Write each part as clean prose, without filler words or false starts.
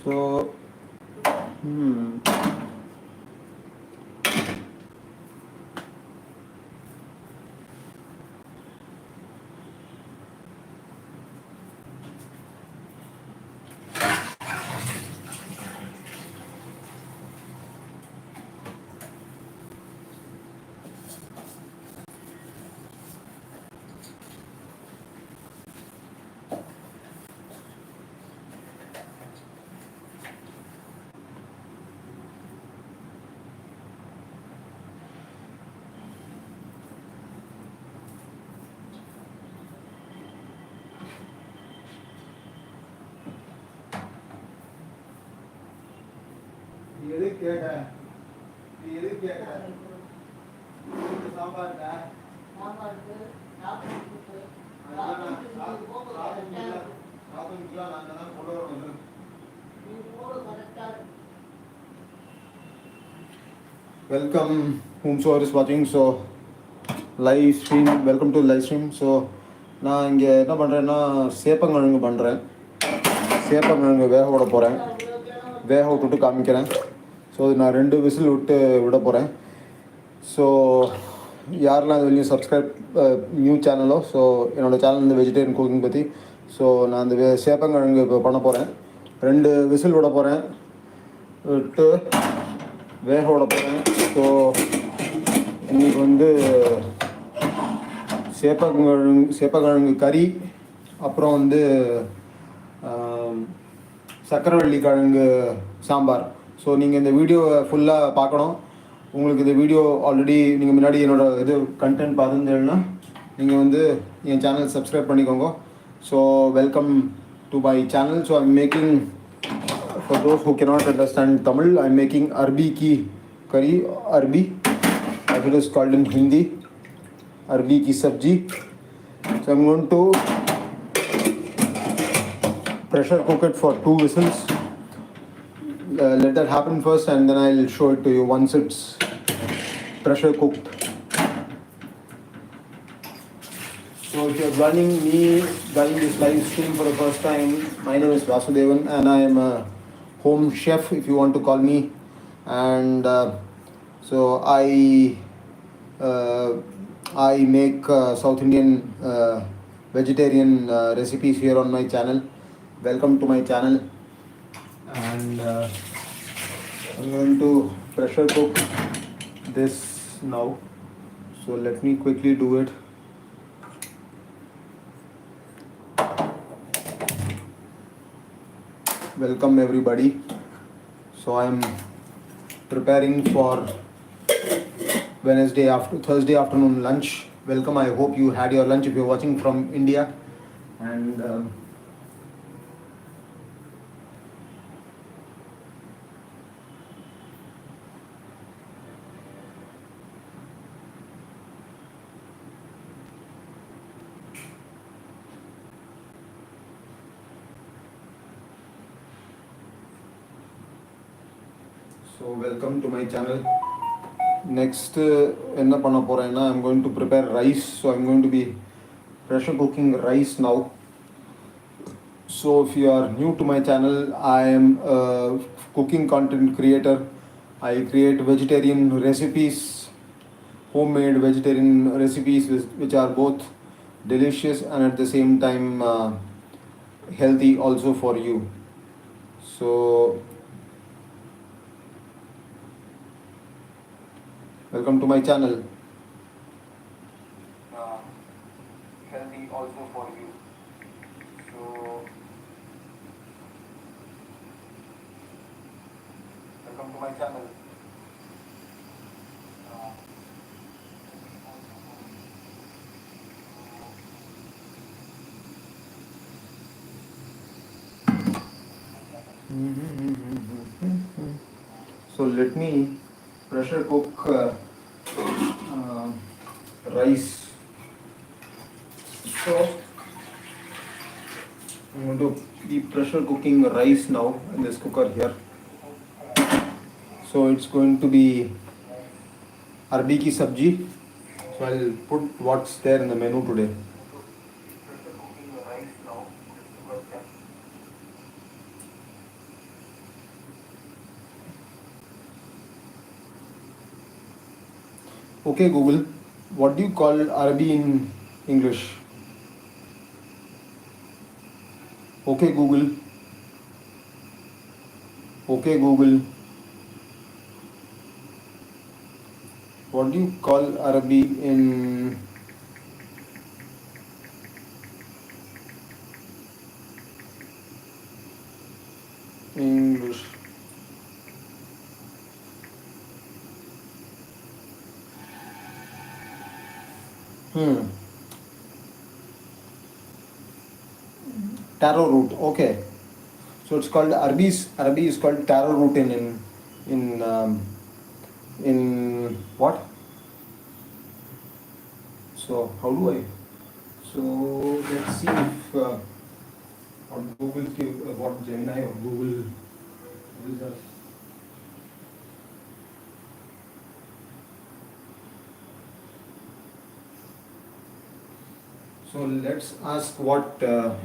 So, welcome whomsoever is watching. So, live stream, welcome to live stream. So, நான் இங்கே என்ன பண்ணுறேன்னா சேப்பங்கிழங்கு பண்ணுறேன். சேப்பங்கிழங்கு வேக விட போகிறேன். வேக விட்டுட்டு காமிக்கிறேன். ஸோ நான் 2 விசில் விட்டு விட போகிறேன். ஸோ யாரெல்லாம் இது வரையும் சப்ஸ்கிரைப் நியூ சேனலோ, ஸோ என்னோடய சேனல் வந்து வெஜிடேரியன் குக்கிங் பற்றி. ஸோ நான் அந்த சேப்பங்கிழங்கு இப்போ பண்ண போகிறேன். 2 விசில் விட போகிறேன், விட்டு வேக விட போகிறேன். ஸோ இன்றைக்கி வந்து சேப்பக்கிழங்கு கறி, அப்புறம் வந்து சக்கரவள்ளி கிழங்கு சாம்பார். ஸோ நீங்கள் இந்த வீடியோவை ஃபுல்லாக பார்க்கணும். உங்களுக்கு இந்த வீடியோ ஆல்ரெடி நீங்கள் முன்னாடி என்னோடய இது கண்டென்ட் பார்த்துருந்தீங்கன்னா நீங்கள் வந்து என் சேனல் சப்ஸ்கிரைப் பண்ணிக்கோங்க. So welcome to my channel. So I'm making, for those who cannot understand Tamil, I'm making arbi ki curry, arbi as it is called in Hindi, arbi ki sabzi. So I'm going to pressure cook it for 2 whistles. Let that happen first and then I'll show it to you once it's pressure cooked. So if you're joining this live stream for the first time, my name is Vasu and I am a home chef, if you want to call me. And so I make South Indian vegetarian recipes here on my channel. Welcome to my channel. And I'm going to pressure cook this now. So let me quickly do it. Welcome everybody. So I'm preparing for Thursday afternoon lunch. Welcome. I hope you had your lunch if you're watching from India. And so welcome to my channel. Next enna panna porena, I'm going to prepare rice. So I'm going to be pressure cooking rice now. So if you are new to my channel, I am a cooking content creator. I create vegetarian recipes, homemade vegetarian recipes which are both delicious and at the same time healthy also for you. So welcome to my channel. Healthy also for you. So welcome to my channel. So let me pressure cook rice. So I'm going to be pressure cooking rice now in this cooker here. So it's going to be arbi ki sabzi. So I'll put what's there in the menu today. Okay Google, what do you call arbi in English? Okay Google, okay Google, what do you call arbi in English? Hmm. Taro root. Okay. So it's called Arabi is called taro root in what? So how do I? So let's see if on Google what Gemini or Google results. So let's ask what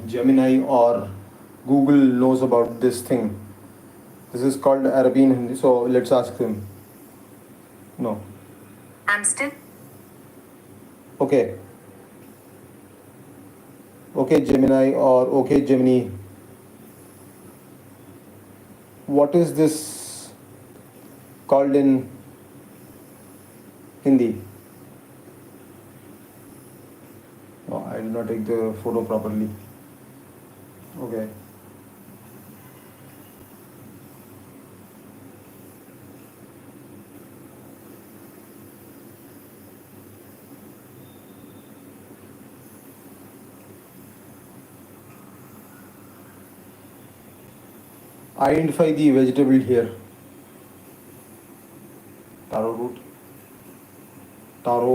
Gemini or Google knows about this thing. This is called Arabi in Hindi. So let's ask him. No. I'm still. Okay. Okay Gemini or okay Gemini. What is this called in Hindi? No, I did not take the photo properly. Okay. Identify the vegetable here. Taro root. Taro,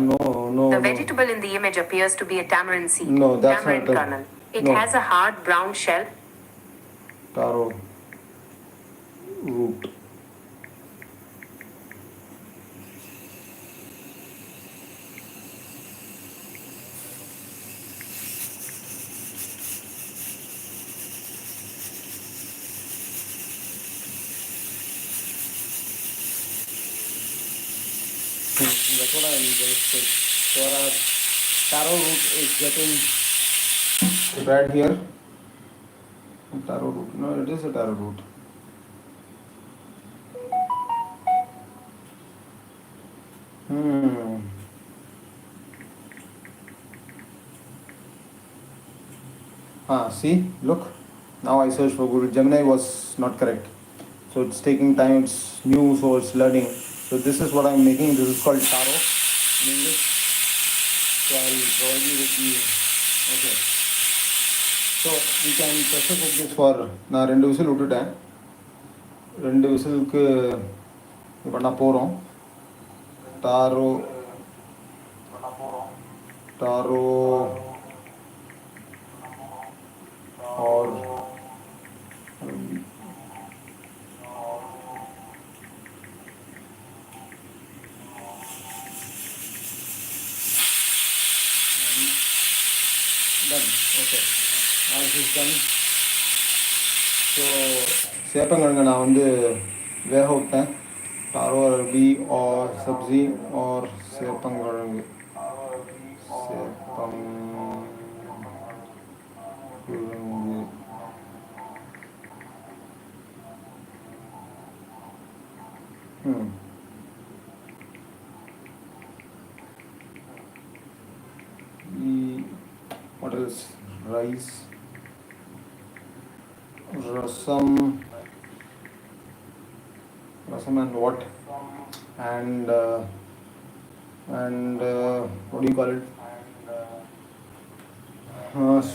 no. The vegetable in the image appears to be a tamarind seed. No, that's tamarind not kernel. It no. has a hard brown shell. Taro root. That's what I'm interested. So our taro root is getting prepared here. Taro root. No, it is a taro root. See, look. Now I searched for Google. Gemini was not correct. So it's taking time. It's new, so it's learning. So this is what I'm making. This is called taro in English. So I'll provide you with the. Okay. So we can pressure cook this for. நான் 2 whistle விட்டுட்டேன். 2 விசிலுக்கு பண்ண போகிறோம். Taro or done. Okay. Now this is done. So சேப்பங்கிழங்கு நான் வந்து வேக விட்டேன். Taro arbi or sabzi or sepankizhangu. What else? Rice, rasam and what? And what do you call it?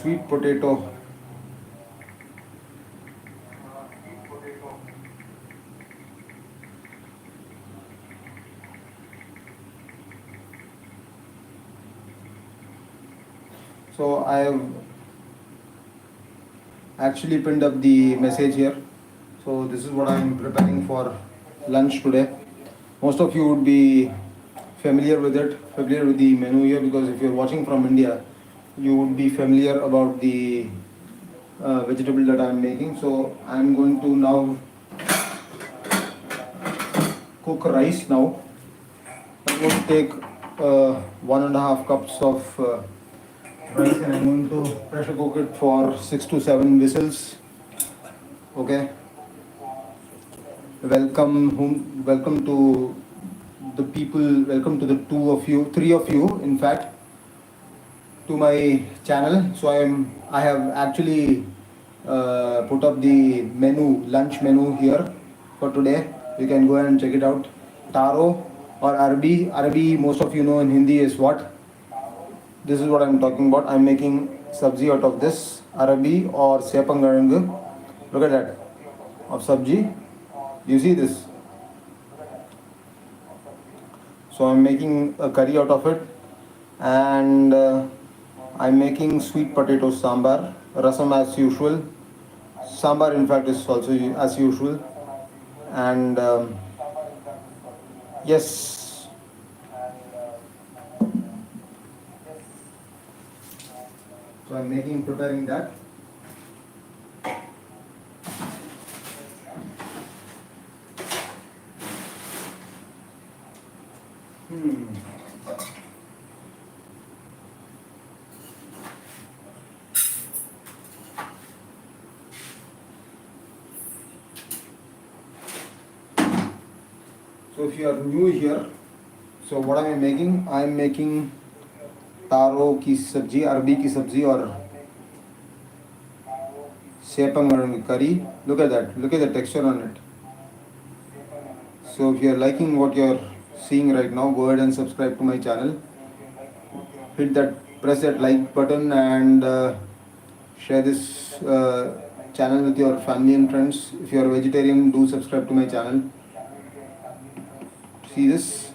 Sweet potato. So I have actually pinned up the message here. So this is what I am preparing for lunch today. Most of you would be familiar with it, familiar with the menu here, because if you're watching from India, you would be familiar about the vegetable that I'm making. So I'm going to now cook rice now. going to take 1.5 cups of rice, and I'm going to pressure cook it for 6 to 7 whistles. Okay. Welcome to the people. Welcome to the three of you, in fact, to my channel. So I have actually put up the lunch menu here for today. You can go ahead and check it out. Taro or arbi. Arbi, most of you know in Hindi, is what? This is what I'm talking about. I'm making sabzi out of this arbi or Sepankizhangu. Look at that, of sabzi. You see this? So I'm making a curry out of it, and I'm making sweet potato sambhar, rasam as usual. Sambar, in fact, is also as usual, and yes. So I'm preparing that. So if you are new here, so what am I making? I am making taro ki sabji, arbi ki sabji, or sepang curry. Look at that. Look at the texture on it. So if you are liking what you are seeing right now, go ahead and subscribe to my channel. Press that like button, and share this channel with your family and friends. If you are a vegetarian, do subscribe to my channel. See this?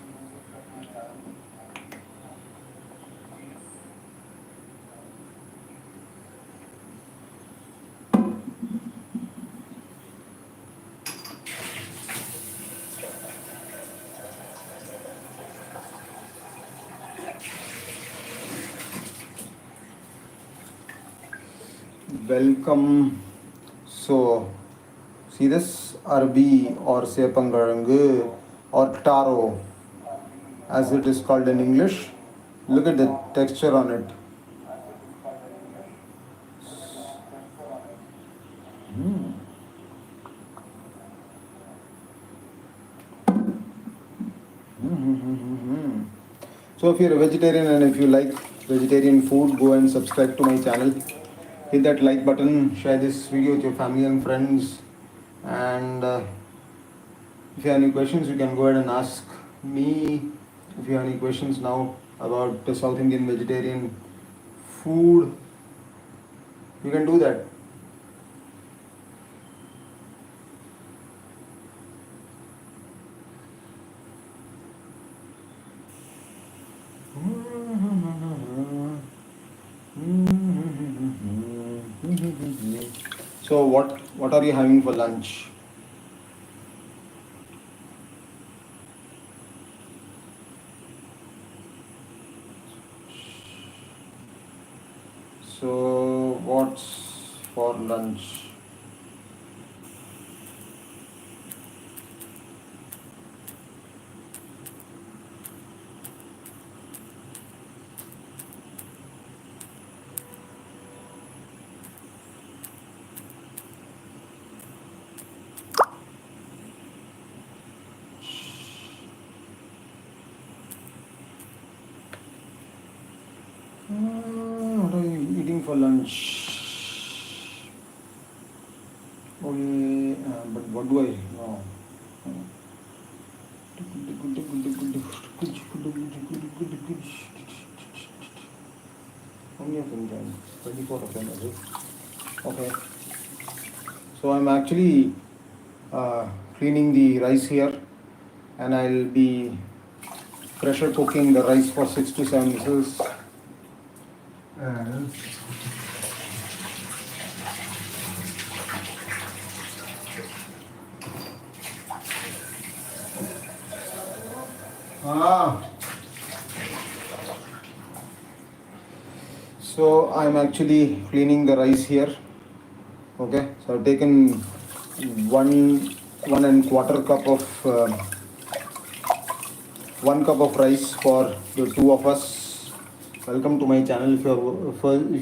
Welcome. So, see this arbi or Sepankizhangu or taro, as it is called in English. Look at the texture on it. So if you're a vegetarian and if you like vegetarian food, go and subscribe to my channel. Hit that like button, share this video with your family and friends, and if you have any questions, you can go ahead and ask me. If you have any questions now about the South Indian vegetarian food, you can do that. So what are you having for lunch? So what's for lunch? What are you eating for lunch? Okay, but what do I know? How many of them can? 24 of them, is it? Okay. So I'm actually cleaning the rice here, and I'll be pressure cooking the rice for 6 to 7 whistles. And so I'm actually cleaning the rice here. Okay, so I've taken 1.25 cup of 1 cup of rice for the two of us. Welcome to my channel. If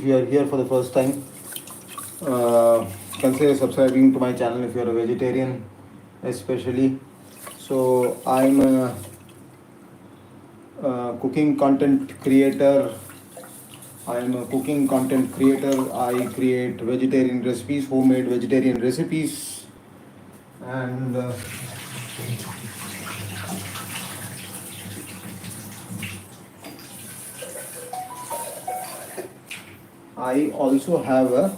you are here for the first time, consider subscribing to my channel if you are a vegetarian, especially. So I'm a cooking content creator. I am a cooking content creator. I create vegetarian recipes, homemade vegetarian recipes, and I also have a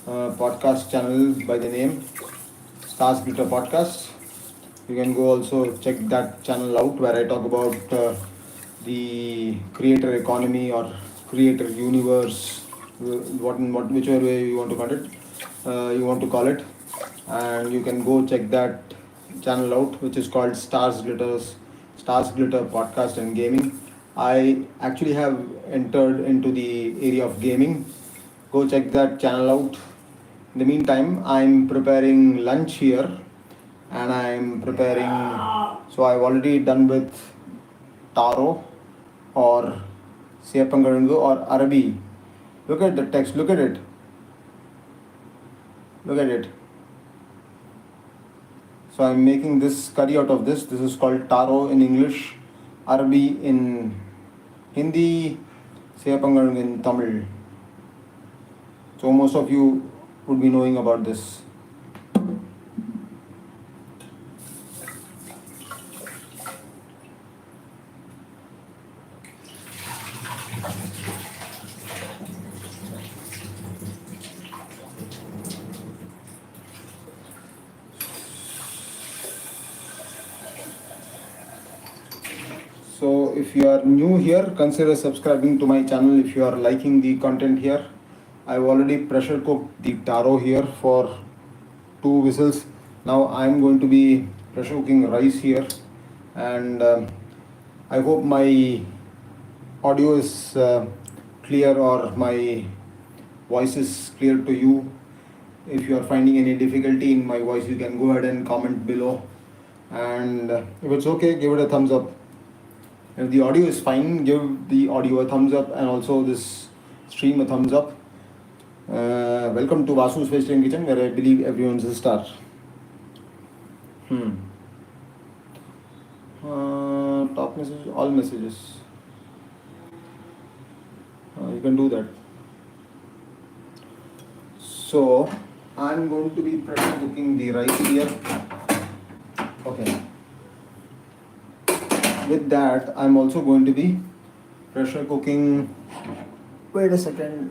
podcast channel by the name Stars Glitter Podcast. You can go also check that channel out where I talk about the creator economy or creator universe, whichever way you want to call it. And you can go check that channel out, which is called Stars Glitter Podcast and Gaming. I actually have entered into the area of gaming. Go check that channel out. In the meantime, I'm preparing lunch here, and I'm preparing. So I've already done with taro or Sepankizhangu or arbi. Look at the text. Look at it. Look at it. So I'm making this curry out of this. This is called taro in English, arbi in Hindi, Sepankizhangu in Tamil. So most of you would be knowing about this. So if you are new here, consider subscribing to my channel if you are liking the content here. I've already pressure cooked the taro here for 2 whistles. Now I'm going to be pressure cooking rice here, and I hope my audio is clear or my voice is clear to you. If you are finding any difficulty in my voice, you can go ahead and comment below, and if it's okay, give it a thumbs up. If the audio is fine, give the audio a thumbs up, and also this stream a thumbs up. Welcome to Vasu's Vegetarian Kitchen, where I believe everyone's a star. Top message, all messages. You can do that. So I'm going to be pressure cooking the rice here. Okay. With that, I'm also going to be pressure cooking. Wait a second.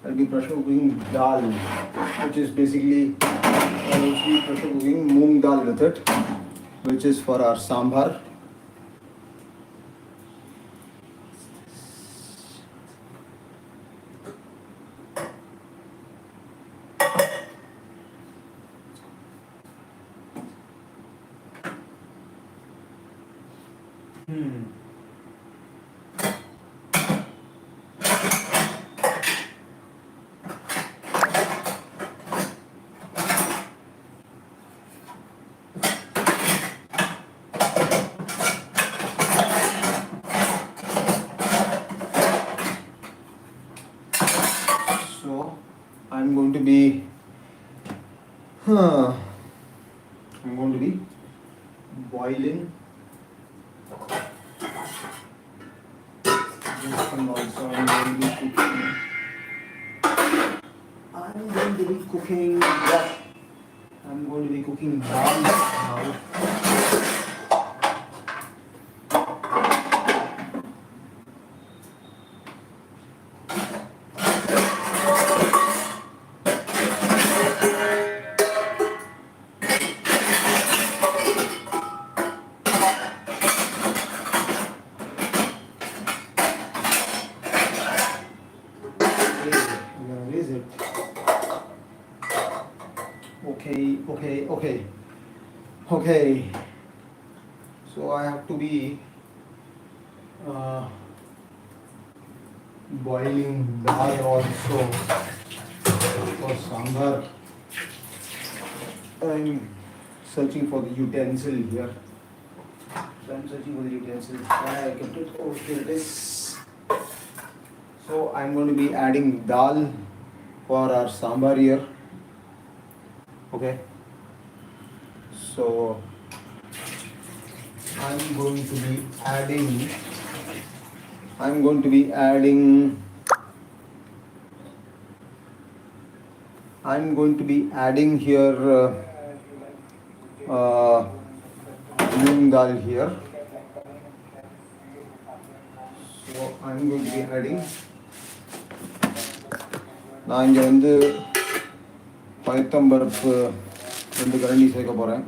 I'll be pressure cooking dal, which is basically I'll also be pressure cooking moong dal with it, which is for our sambhar. So I'm going to be boiling this one also. I'm going to be cooking what? I'm going to be cooking dal now. Where is it? Okay. So I have to be boiling dal also for sambhar. I'm searching for the utensil here. So I'm searching for the utensils. I kept it. Oh, here it is. So I'm going to be adding dal for our sambhar here. Okay. So I'm going to be adding. I'm going to be adding. I'm going to be adding here moong dal here. So I'm going to be adding. நான் இங்கே வந்து பயத்தம்பருப்பு 2 கரண்டி சேர்க்க போகிறேன்.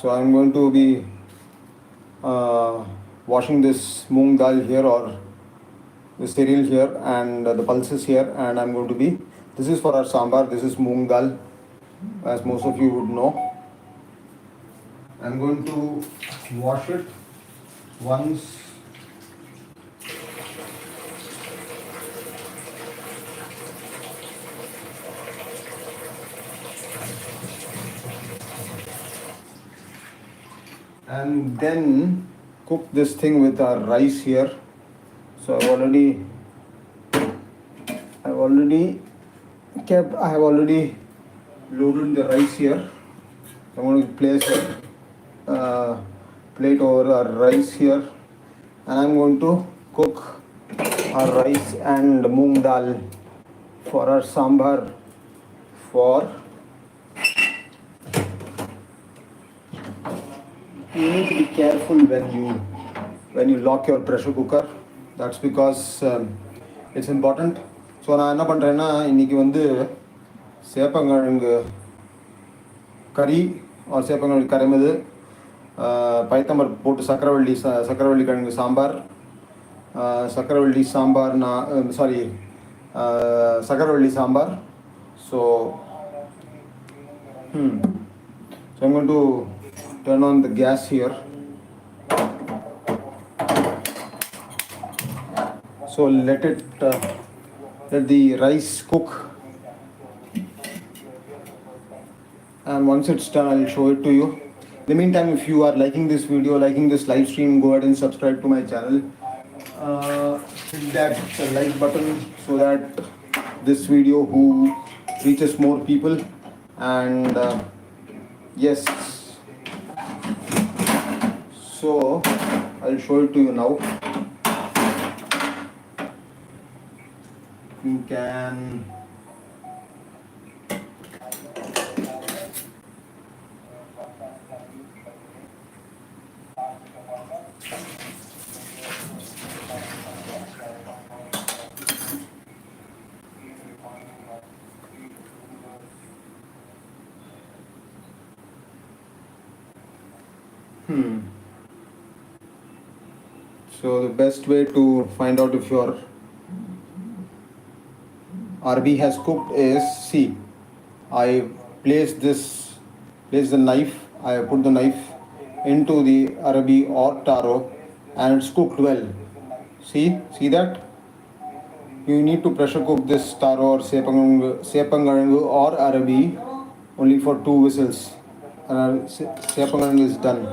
So I'm going to be washing this moong dal here or the cereal here and the pulses here, and I'm going to be, this is for our sambar, this is moong dal, as most of you would know. I'm going to wash it once. And then cook this thing with our rice here. So I have already loaded the rice here. I'm going to place a plate over our rice here, and I'm going to cook our rice and moong dal for our sambar for. You need to be careful when you lock your pressure cooker. That's because it's important. So நான் என்ன பண்ணுறேன்னா இன்றைக்கி வந்து சேப்பங்கிழங்கு கறி சேப்பங்கிழங்கு கரைமது பைத்தம்பருப்பு போட்டு சக்கரவள்ளி கிழங்கு சாம்பார் சக்கரவள்ளி சாம்பார் சக்கரவள்ளி sambar. So I'm going to turn on the gas here. So let the rice cook, and once it's done I'll show it to you. In the meantime, if you are liking this video, liking this live stream, go ahead and subscribe to my channel. Hit that like button so that this video reaches more people. And yes, so I'll show it to you now. You can So the best way to find out if your arbi has cooked is, see, I place the knife, I put the knife into the arbi or taro, and it's cooked well. See that? You need to pressure cook this taro or sepankizhangu or arbi only for 2 whistles, and sepankizhangu is done.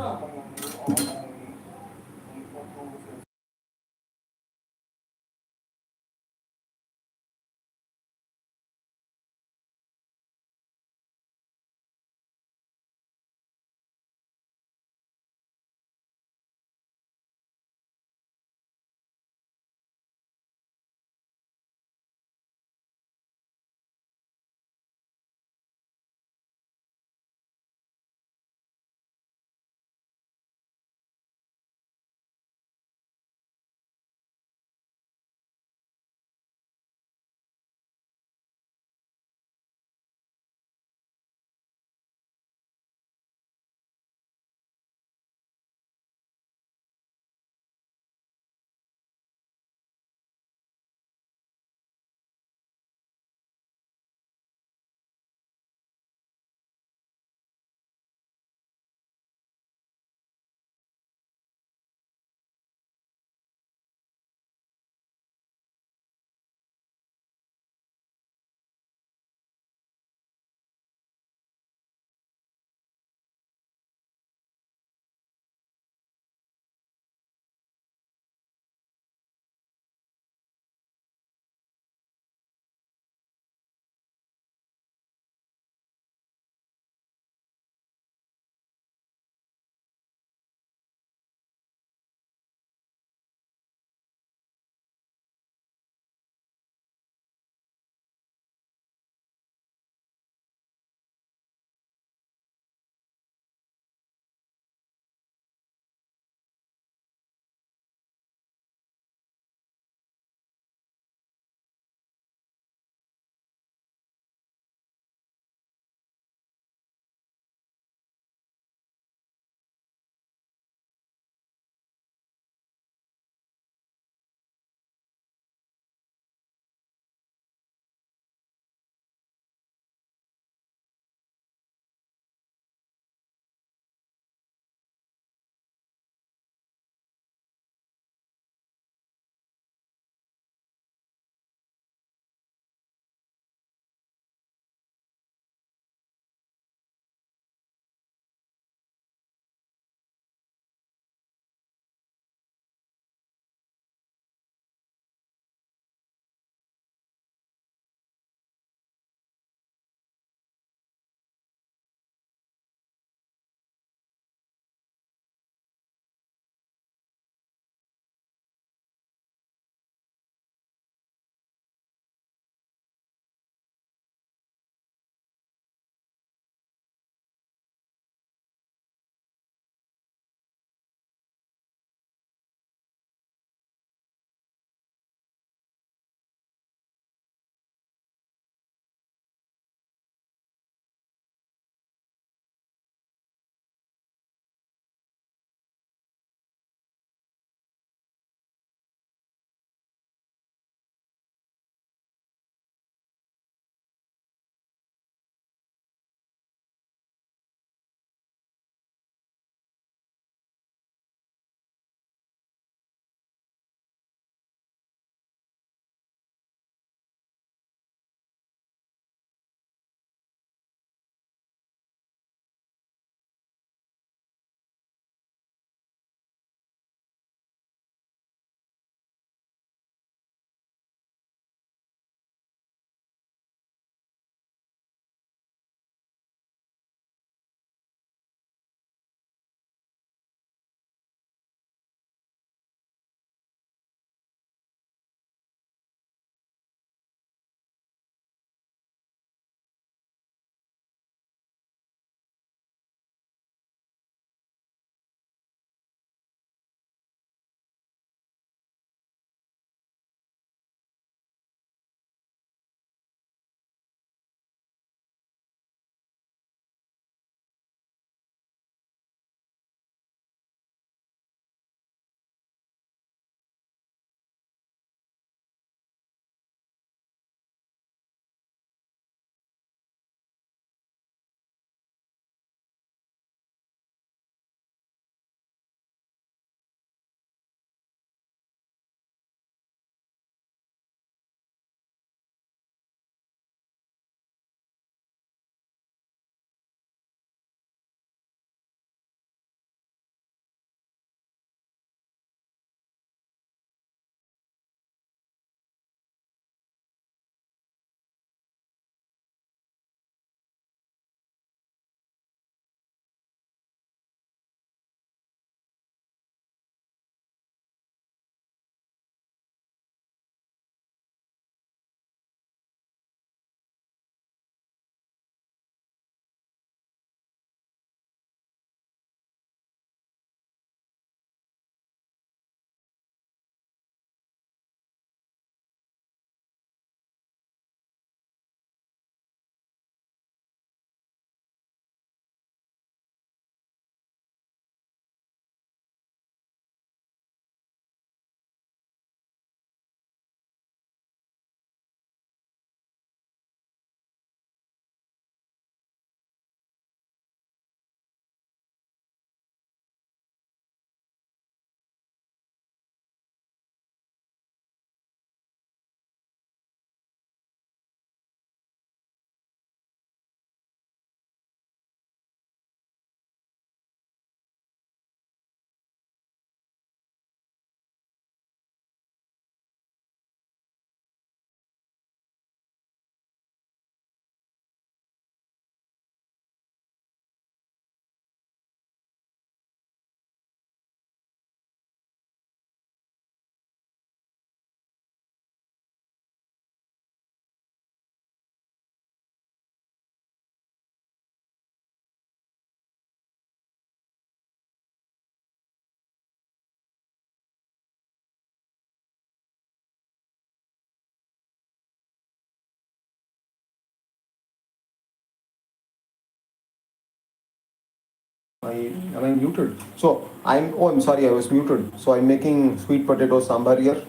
Am I muted? So I'm sorry, I was muted. So I'm making sweet potato sambar here.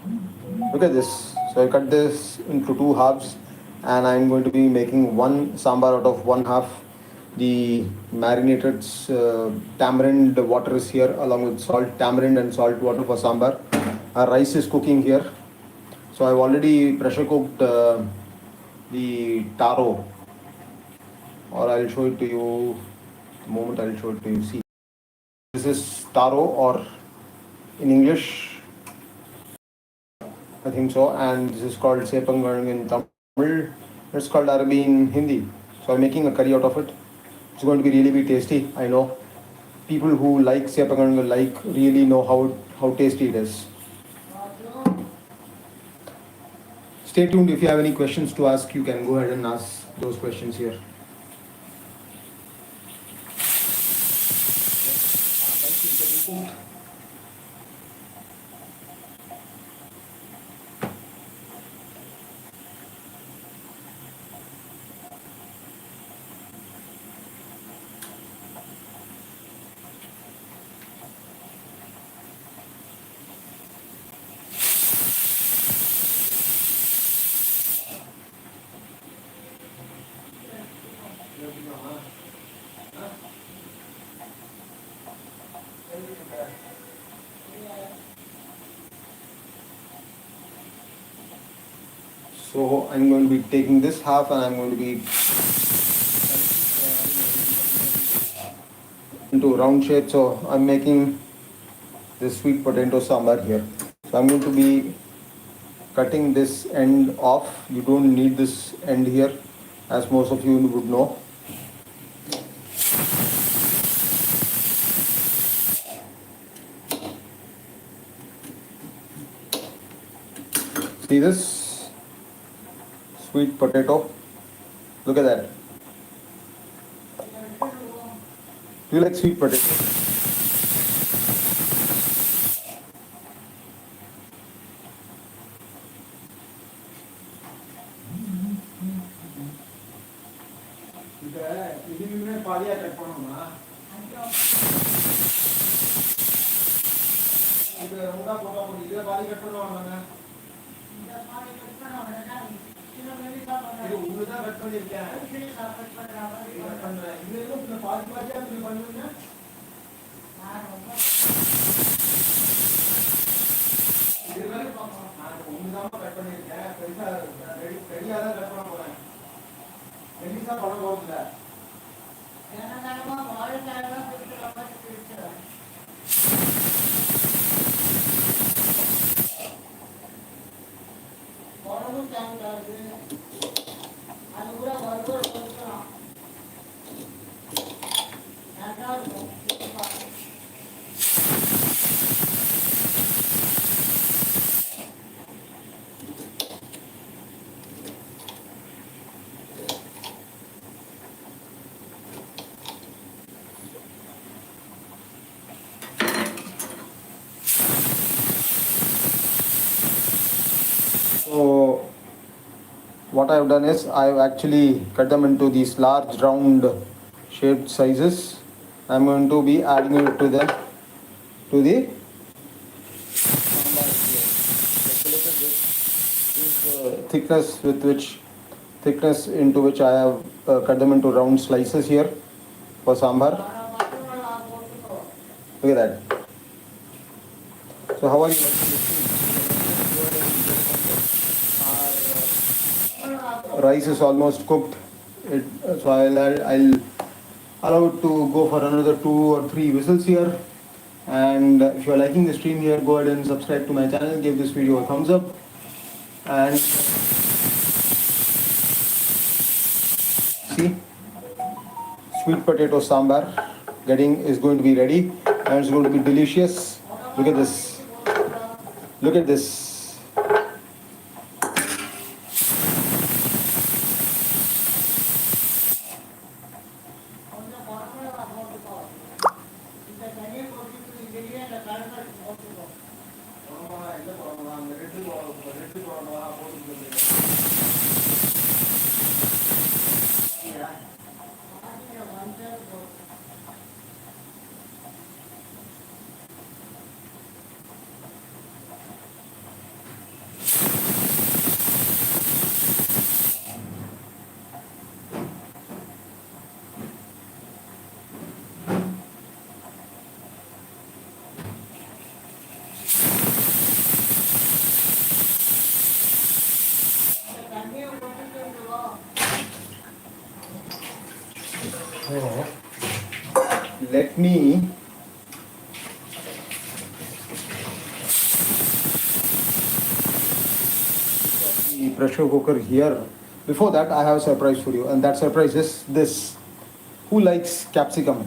Look at this. So I cut this into two halves, and I'm going to be making one sambar out of one half. The marinated tamarind water is here along with salt, tamarind and salt water for sambar. Our rice is cooking here. So I've already pressure cooked the taro, or I'll show it to you the moment I'll show it to you. See, this is taro, or in English, I think so, and this is called Sepankizhangu in Tamil. It's called arbi in Hindi. So I'm making a curry out of it. It's going to be really tasty. I know people who like Sepankizhangu really know how tasty it is. Stay tuned. If you have any questions to ask, you can go ahead and ask those questions here. So I'm going to be taking this half and I'm going to be into round shape. So I'm making this sweet potato sambar here. So I'm going to be cutting this end off. You don't need this end here, as most of you would know. See this sweet potato? Look at that. Do you like sweet potato? So what I've done is I've actually cut them into these large round shaped sizes. I'm going to be adding it to the sambar here. So look at this. This is the thickness into which I have cut them into round slices here for sambar. Look at that. So how are you liking this food? Our rice is almost cooked. So I'll allow it to go for another 2 or 3 whistles here. And if you are liking the stream here, go ahead and subscribe to my channel. Give this video a thumbs up. And see, sweet potato sambar is going to be ready, and it's going to be delicious. Look at this. Look at this. let me the pressure cooker here. Before that, I have a surprise for you, and that surprise is this. Who likes capsicum?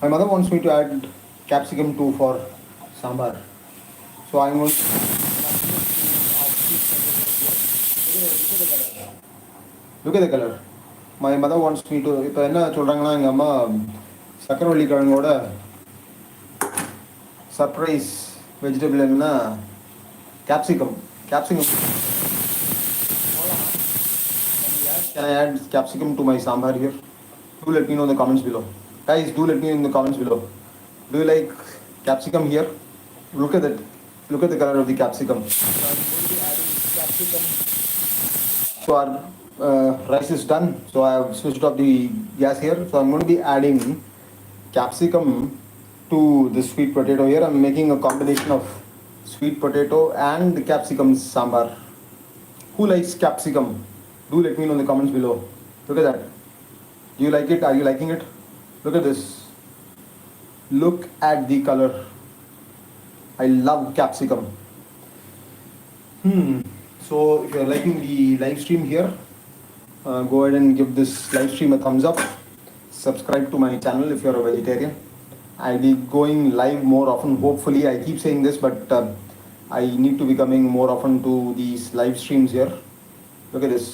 My mother wants me to add capsicum too for sambhar. So I'm going to look at the color. My mother wants me to. இப்போ என்ன சொல்கிறாங்கன்னா எங்கள் அம்மா சக்கரவள்ளி கிழங்கோட surprise vegetable என்ன capsicum. Capsicum. Can I add capsicum to my sambar here? Do let me know in the comments below. Guys, do let me know in the comments below. Do you like capsicum here? Look at it. Look at the color of the capsicum. So I'm going to be adding capsicum. So our rice is done. So I have switched off the gas here. So I'm going to be adding capsicum to the sweet potato here. I'm making a combination of sweet potato and the capsicum sambar. Who likes capsicum? Do let me know in the comments below. Look at that. Do you like it? Are you liking it? Look at this. Look at the color. I love capsicum. So if you're liking the live stream here, go ahead and give this live stream a thumbs up. Subscribe to my channel if you're a vegetarian. I'll be going live more often. Hopefully, I keep saying this, but I need to be coming more often to these live streams here. Look at this.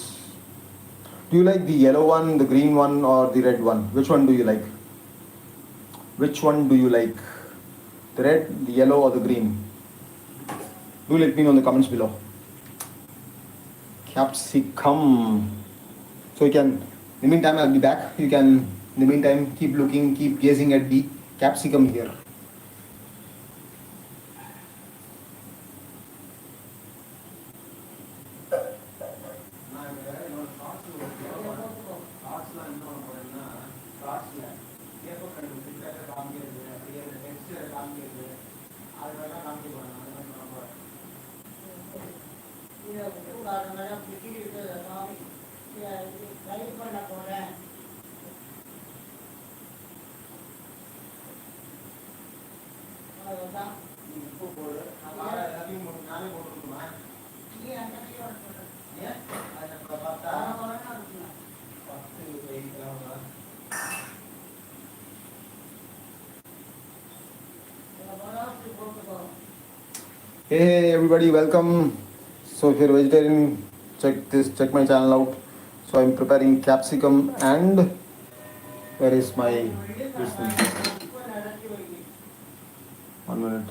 Do you like the yellow one, the green one, or the red one? Which one do you like? Which one do you like? The red, the yellow, or the green? Do let me know in the comments below. Capsicum. So you can, in the meantime, I'll be back. You can, in the meantime, keep looking, keep gazing at the capsicum here. Hey everybody, welcome. So if you're a vegetarian, check my channel out. So I'm preparing capsicum and where is my this thing? 1 minute.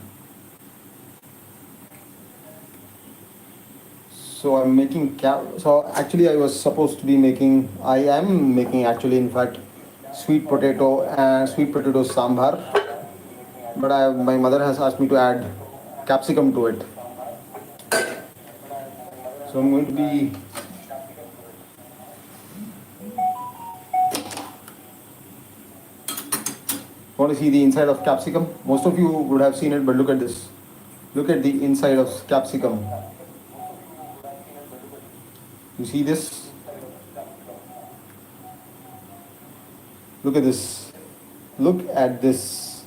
So I'm making so actually I was supposed to be making, I am making actually in fact sweet potato sambar, but my mother has asked me to add capsicum to it. So I'm going to be want to see the inside of capsicum? Most of you would have seen it, but look at this. Look at the inside of capsicum. You see this? Look at this. Look at this.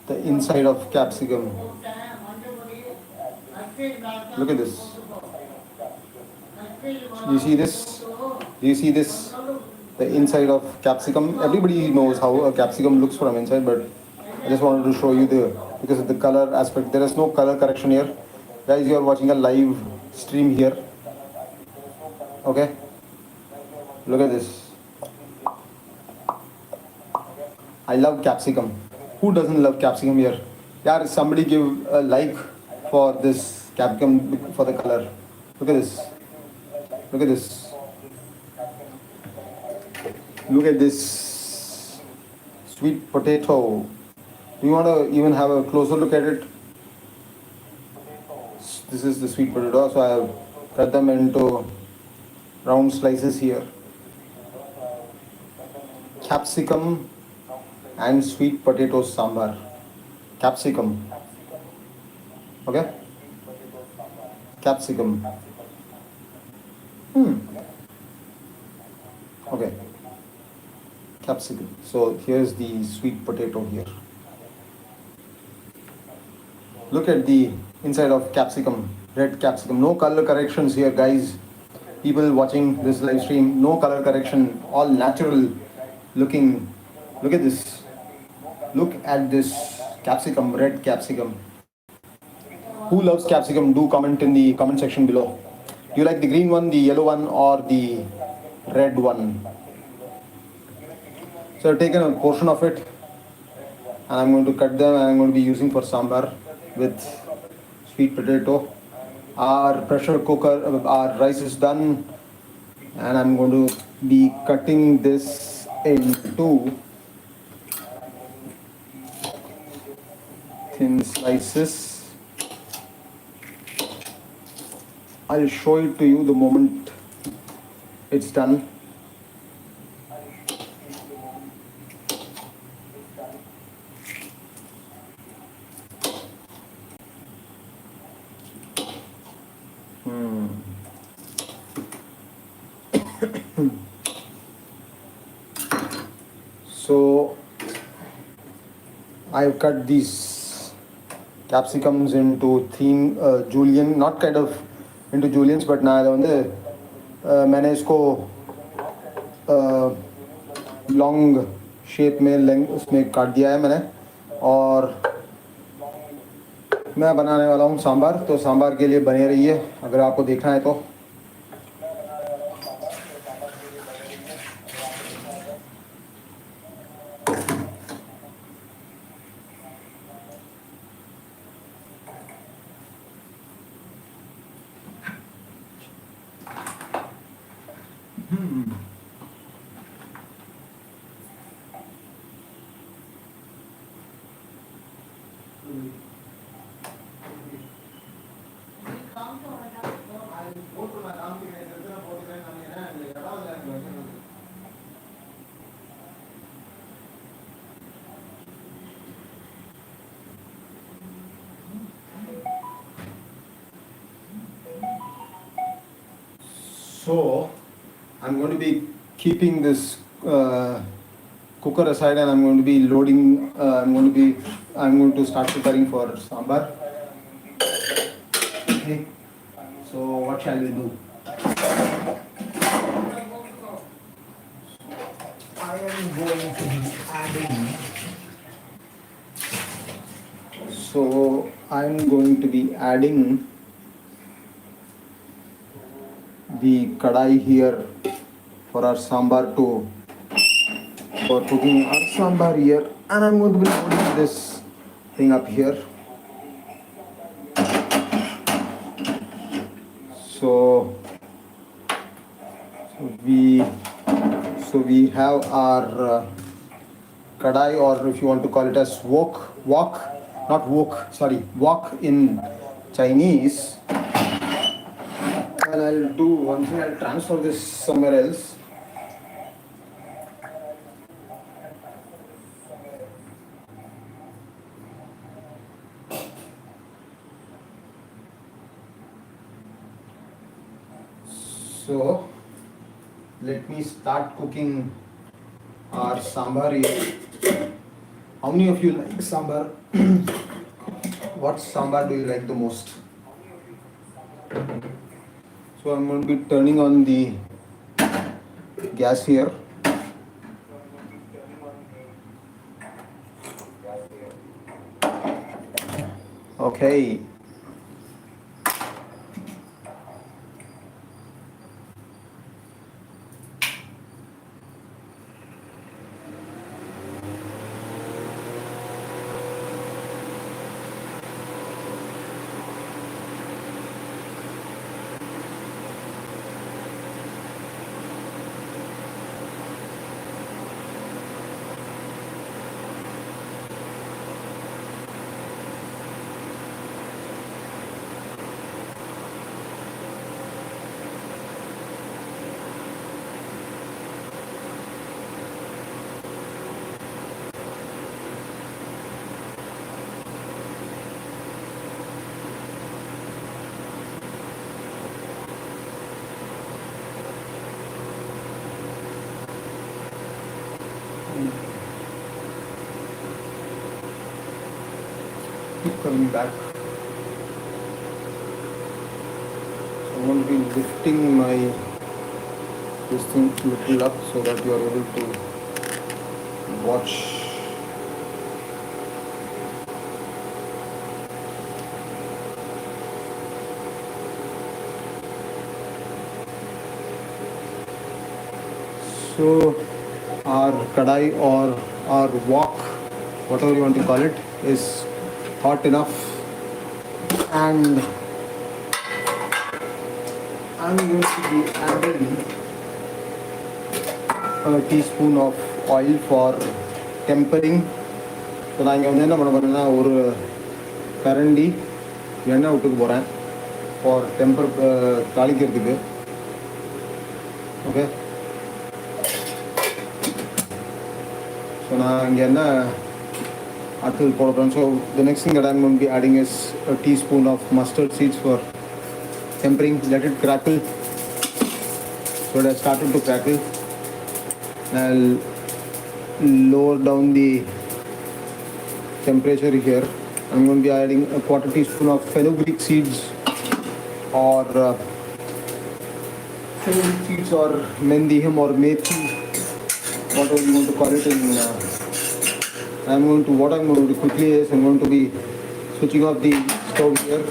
The inside of capsicum. Look at this. You see this? Do you see this? The inside of capsicum. Everybody knows how a capsicum looks from inside, but I just wanted to show you because of the color aspect. There is no color correction here. Guys, you are watching a live stream here. Okay? Look at this. I love capsicum. Who doesn't love capsicum here? Yeah, somebody give a like for this capsicum for the color. Look at this. Look at this. Look at this sweet potato. Do you want to even have a closer look at it? This is the sweet potato. So I have cut them into round slices here. Capsicum and sweet potato sambar. Capsicum. Okay? Capsicum. Okay. capsicum. So here's the sweet potato here. Look at the inside of capsicum, red capsicum. No color corrections here, guys. People watching this live stream, no color correction, all natural looking. Look at this. Look at this capsicum, red capsicum. Who loves capsicum? Do comment in the comment section below. Do you like the green one, the yellow one, or the red one? So I've taken a portion of it and I'm going to cut them and I'm going to be using for sambar with sweet potato. Our pressure cooker, our rice is done and I'm going to be cutting this into thin slices. I'll show it to you the moment it's done. So I've cut these capsicums into thin julienne, not kind of into juliennes, but now मैंने इसको long shape में length उसमें काट दिया है मैंने और मैं बनाने वाला हूँ सांभर. तो सांभर के लिए बने रहिए अगर आपको देखना है तो. So I'm going to be keeping this cooker aside and I'm going to be loading. I'm going to start preparing for sambar. Okay. So what shall we do? I am going to be adding. So I'm going to be adding the kadai here for our sambar for cooking our sambar here, and I'm going to be putting this thing up here. So we have our kadai, or if you want to call it as wok in Chinese. And I'll do one thing, I'll transfer this somewhere else. So let me start cooking our sambar here. How many of you like sambar? What sambar do you like the most? So I'm going to be turning on the gas here. Okay. keep coming back. So I'm going to be lifting my this thing little up so that you are able to watch. So our kadai or our wok, whatever you want to call it, is hot enough, and I'm going to be adding a teaspoon of oil for tempering. So நான் இங்கே வந்து என்ன பண்ண போகிறேன்னா ஒரு கரண்டி எண்ணெய் விட்டுக்க போகிறேன் ஃபார் டெம்பர் தாளிக்கிறதுக்கு. ஓகே, ஸோ நான் இங்கே என்ன அடுத்தது போட போகிறேன். So the next thing that I'm going to be adding is a teaspoon of mustard seeds for tempering. Let it crackle. So it has started to crackle. I'll lower down the temperature here. I'm going to be adding a quarter teaspoon of fenugreek seeds or mendiham or methi, whatever you want to call it. What I'm going to do quickly is I'm going to be switching off the stove here.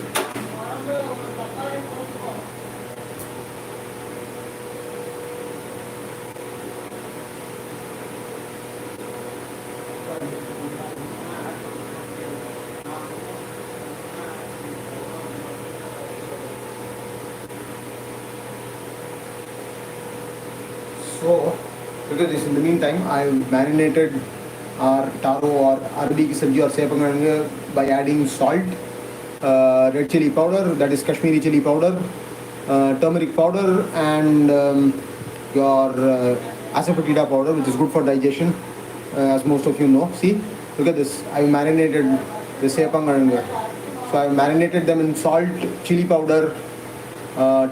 So, look at this. In the meantime, I marinated our taro or arbi ki sabzi or sepankizhangu by adding salt, red chili powder, that is Kashmiri chili powder, turmeric powder, and your asafoetida powder, which is good for digestion, as most of you know. See, look at this. I marinated the sepankizhangu. So I marinated them in salt, chili powder,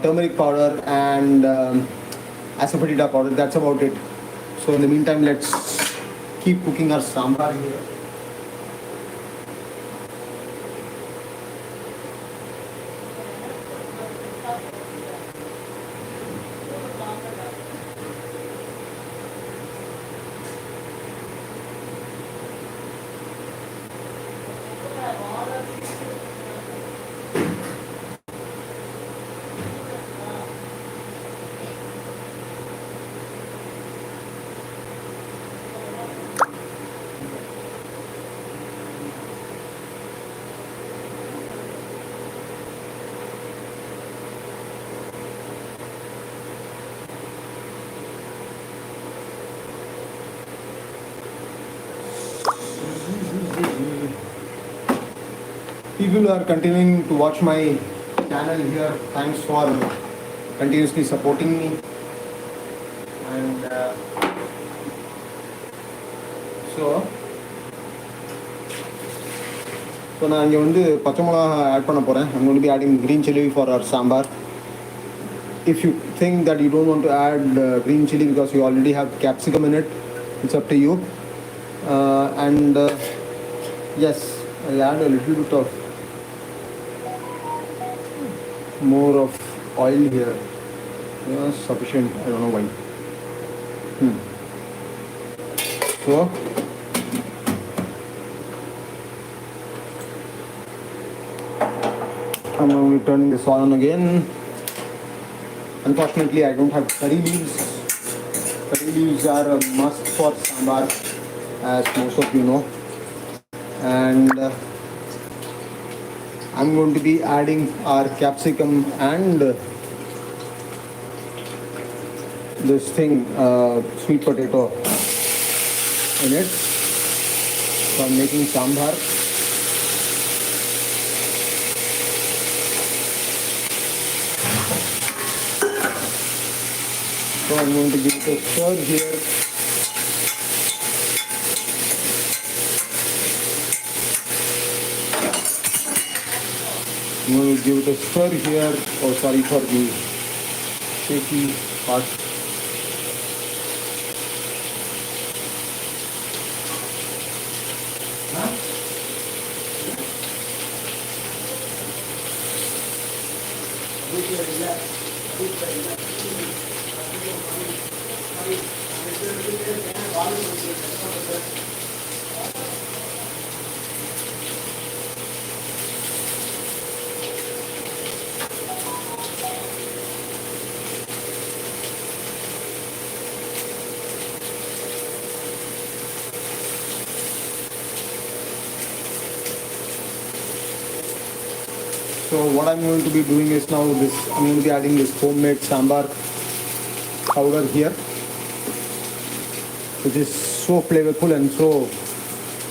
turmeric powder, and asafoetida powder. That's about it. So in the meantime, let's keep cooking our sambhar here. People who are continuing to watch my channel here, thanks for continuously supporting me. And so நான் இங்கே வந்து பச்சை மிளகா add பண்ண போகிறேன். I'm going to be adding green chili for our sambar. If you think that you don't want to add green chili because you already have capsicum in it, it's up to you. And yes, I'll add a little bit of more of oil here. Yeah, sufficient. I don't know why. So I'm going to be turning this on again. Unfortunately, I don't have curry leaves. Curry leaves are a must for sambar, as most of you know. And I'm going to be adding our capsicum and this thing, sweet potato in it. So I'm making sambhar. So I'm going to give it a stir here. I'm going to give it a stir here. Oh, sorry for the shaky part. So what I'm going to be doing is now this, I'm going to be adding this homemade sambhar powder here, which is so flavorful and so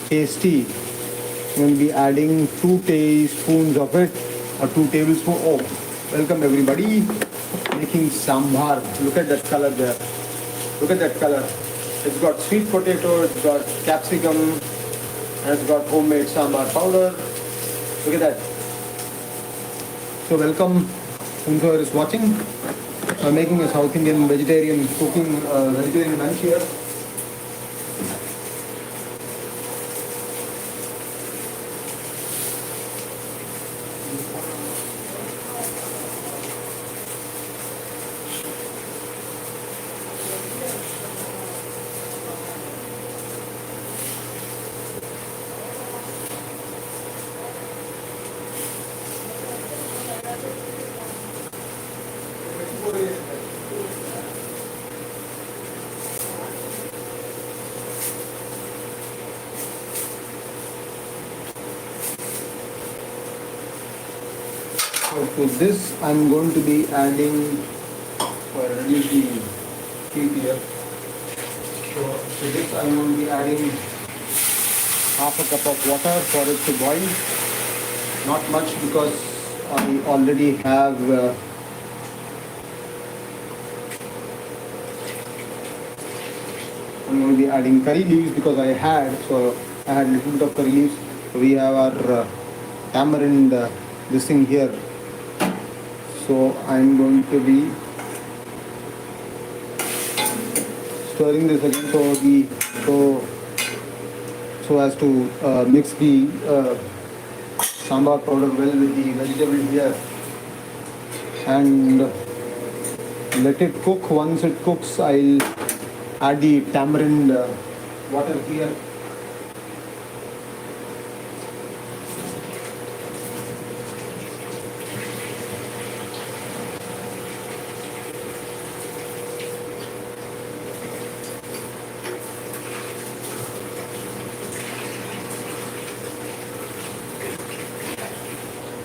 tasty. I'm going to be adding 2 teaspoons of it, or 2 tablespoons. Oh, welcome everybody. Making sambhar. Look at that color there. Look at that color. It's got sweet potato, it's got capsicum, and it's got homemade sambhar powder. Look at that. So welcome whoever is watching. I'm making a South Indian vegetarian cooking, vegetarian lunch here. So to this I'm going to be adding, reduce the heat here. So to this I'm going to be adding half a cup of water for it to boil. Not much because I already have I'm going to be adding curry leaves because I had a little bit of curry leaves. So we have our tamarind this thing here. So I'm going to be stirring this again so as to mix the sambar powder well with the vegetable here and let it cook. Once it cooks, I'll add the tamarind water here.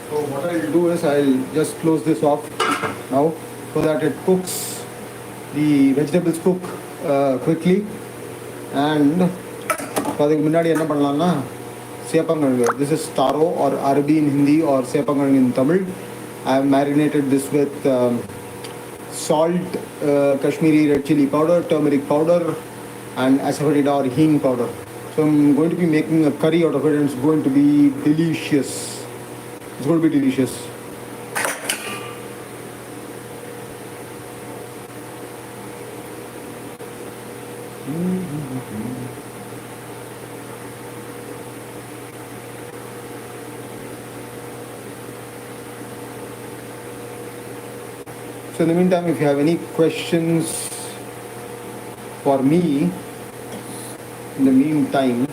So what I'll do is I'll just close this off now so that it cooks, the vegetables cook quickly. And அதுக்கு முன்னாடி என்ன பண்ணலாம்னா Sepankizhangu. This is taro or arbi in Hindi or Sepankizhangu in Tamil. I have marinated this with salt, Kashmiri red chili powder, turmeric powder and asafoetida or hing powder. So I'm going to be making a curry out of it and it's going to be delicious. It's going to be delicious. So in the meantime, if you have any questions for me, in the meantime,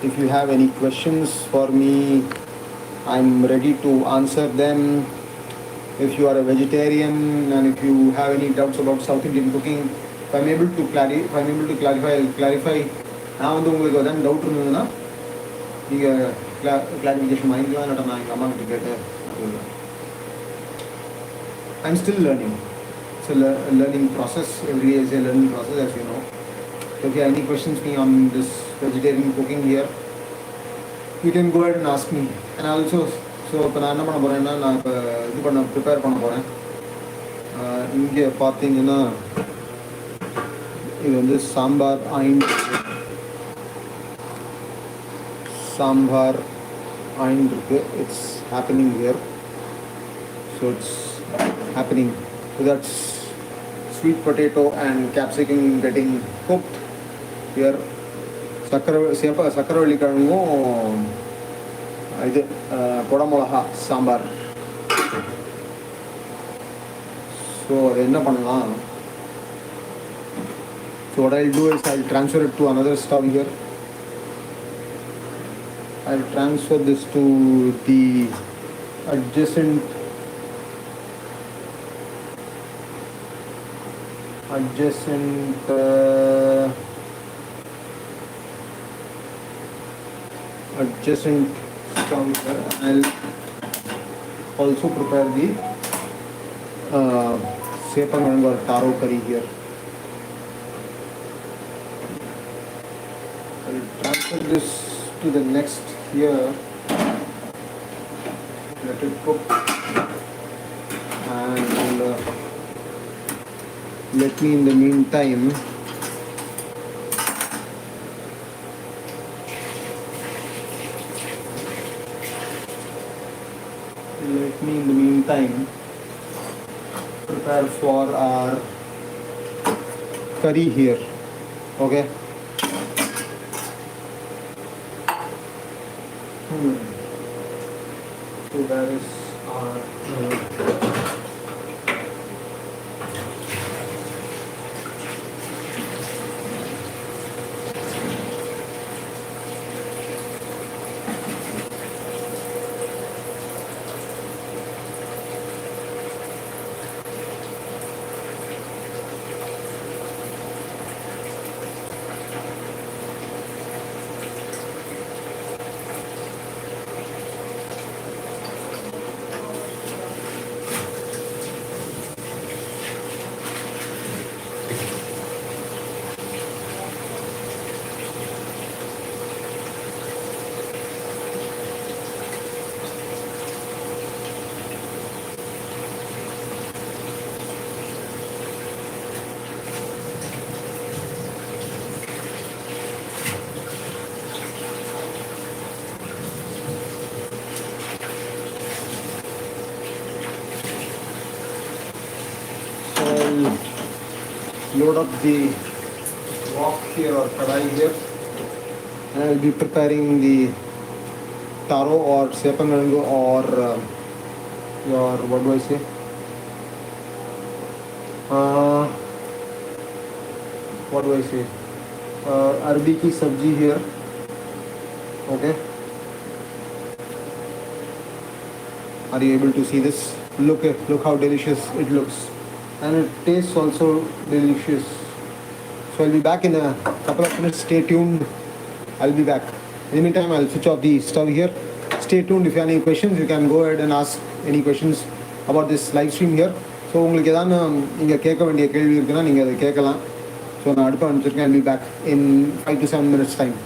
if you have any questions for me, I'm ready to answer them. If you are a vegetarian and if you have any doubts about South Indian cooking, if I'm able to clarify, I'll clarify. நான் வந்து உங்களுக்கு ஏதாவது doubt இருந்ததுன்னா நீங்கள் clarification வாங்கிக்கலாம், இல்லாட்டா நான் எங்கள் அம்மா கிட்ட கேட்டேன். I'm still learning. It's a learning process. Every day is a learning process, as you know. So if you have any questions me on this vegetarian cooking here, you can go ahead and ask me. And also, so இப்போ நான் என்ன பண்ண போகிறேன்னா, நான் இப்போ prepare பண்ண போகிறேன். இங்கே பார்த்தீங்கன்னா இது வந்து சாம்பார் ஆயின் இருக்கு. It's happening here. So it's happening. So that's sweet potato and capsicum getting cooked here. சக்கரவள்ளி கிழங்கும் இது கொடமிளகா சாம்பார். ஸோ அது என்ன பண்ணலாம்? So what I'll do is I'll transfer it to another stove here. I'll transfer this to the adjacent adjacent adjacent stove here. I'll also prepare the Sepankizhangu or taro curry here. I'll transfer this to the next here. Let it cook and let me in the meantime prepare for our curry here. Okay. So that is our load up the wok here or kadai here, and I'll be preparing the taro or Sepankizhangu or your, what do I say, what do I say, arbi ki sabzi here. Okay, are you able to see this? Look how delicious it looks, and it tastes also delicious. So I'll be back in a couple of minutes. Stay tuned. I'll be back. In the meantime, I'll switch off the stove here. Stay tuned. If you have any questions, you can go ahead and ask any questions about this live stream here. So உங்களுக்கு எதாவது நீங்கள் கேட்க வேண்டிய கேள்வி இருக்குன்னா நீங்கள் அதை கேட்கலாம். ஸோ நான் அடுப்பு அனுப்பிச்சிருக்கேன். I'll be back in 5 to 7 minutes time.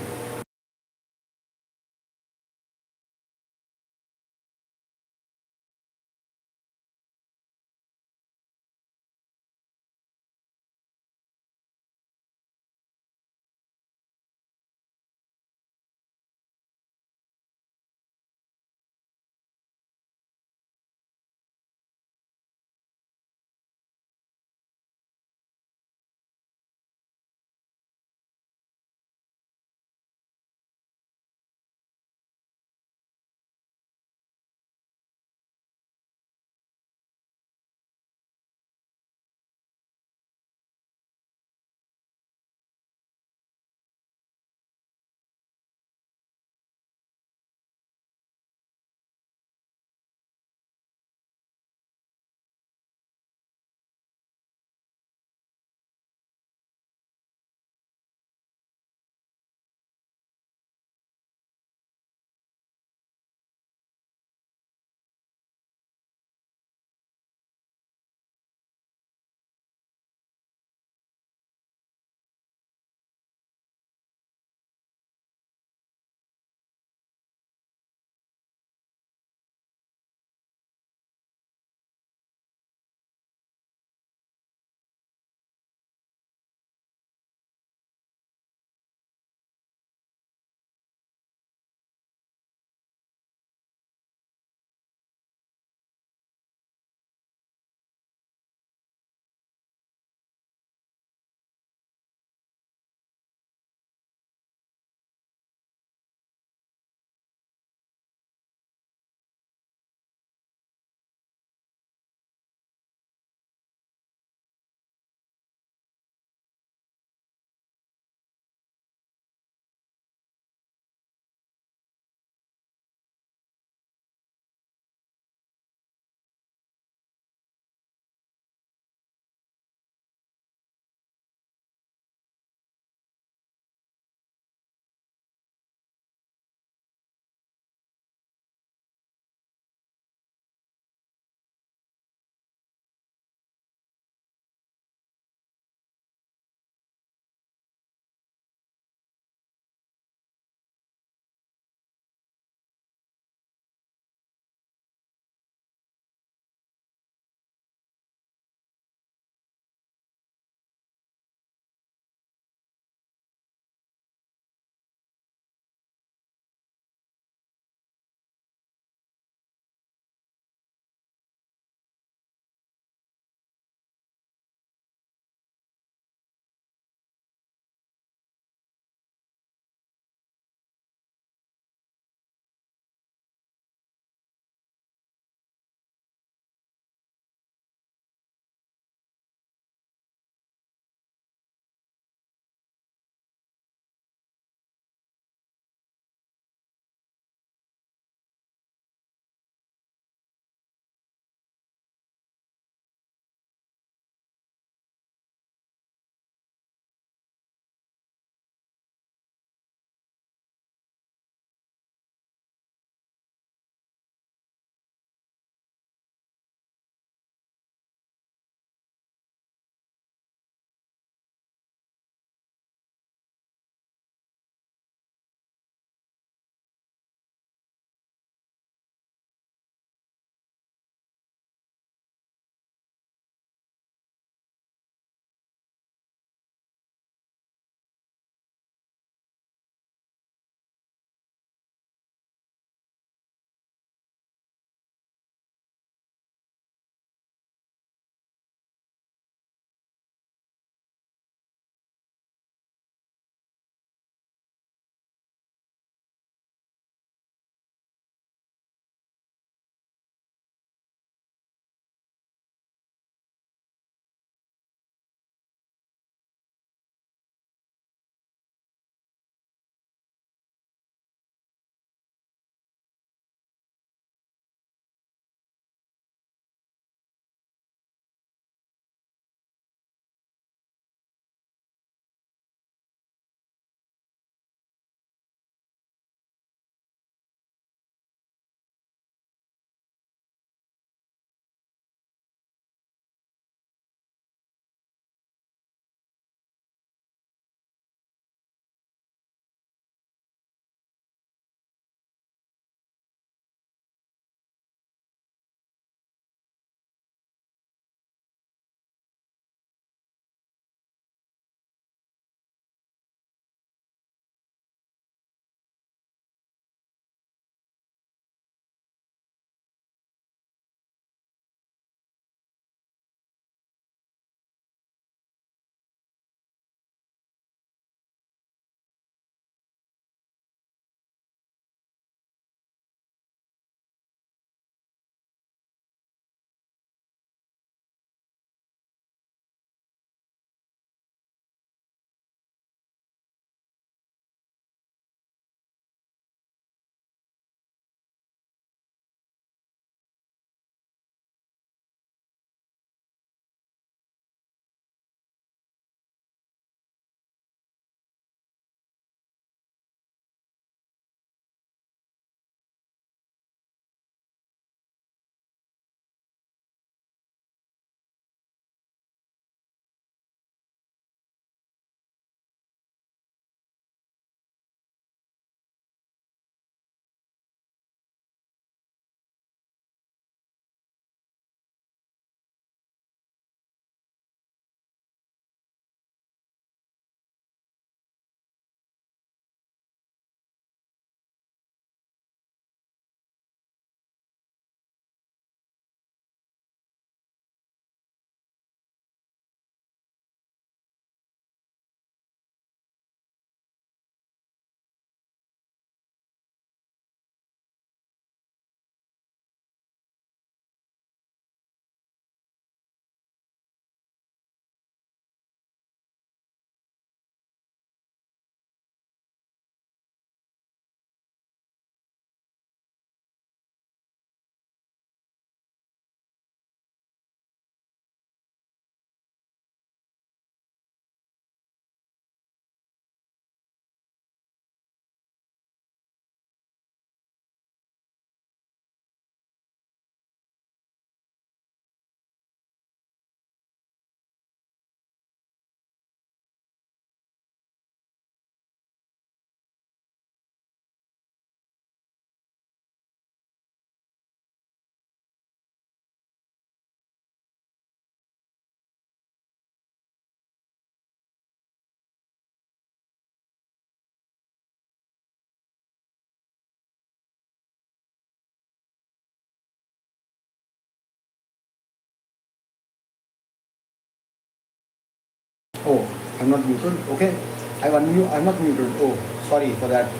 Oh, I'm not muted. Okay, I'm not muted. Oh, sorry for that.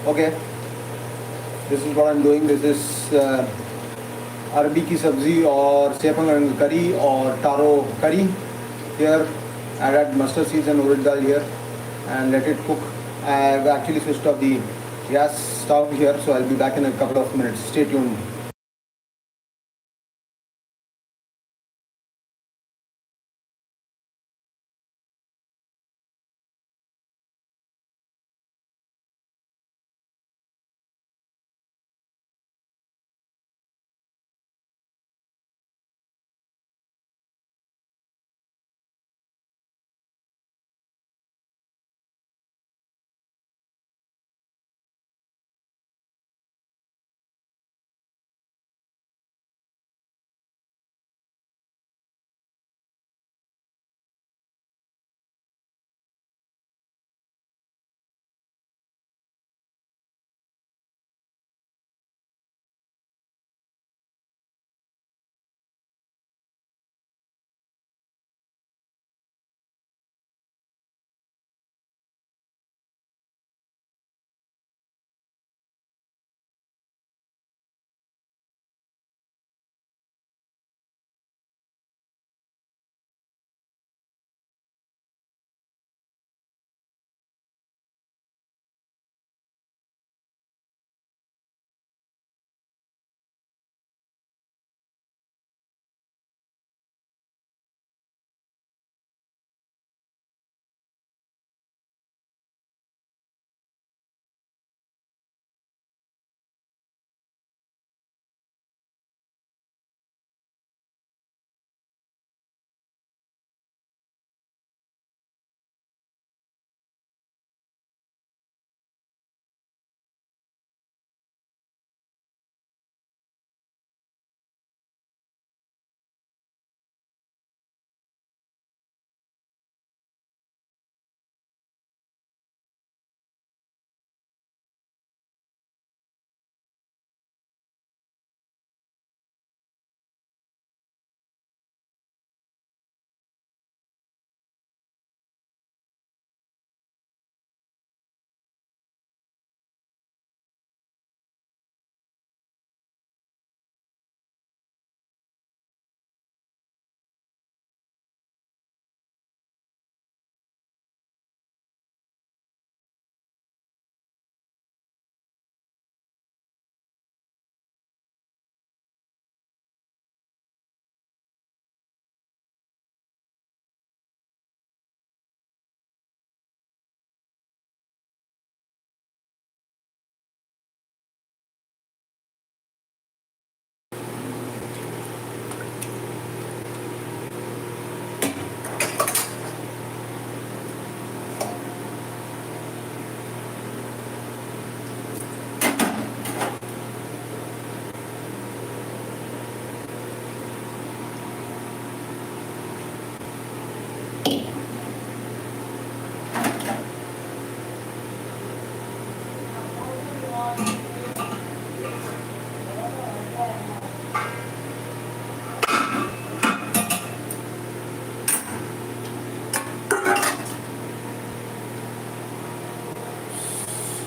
Okay, this is what I'm doing. This is arbi ki sabzi or sepankizhangu curry or taro curry. Here, I add mustard seeds and urad dal here and let it cook. I've actually switched off the gas stove here, so I'll be back in a couple of minutes. Stay tuned.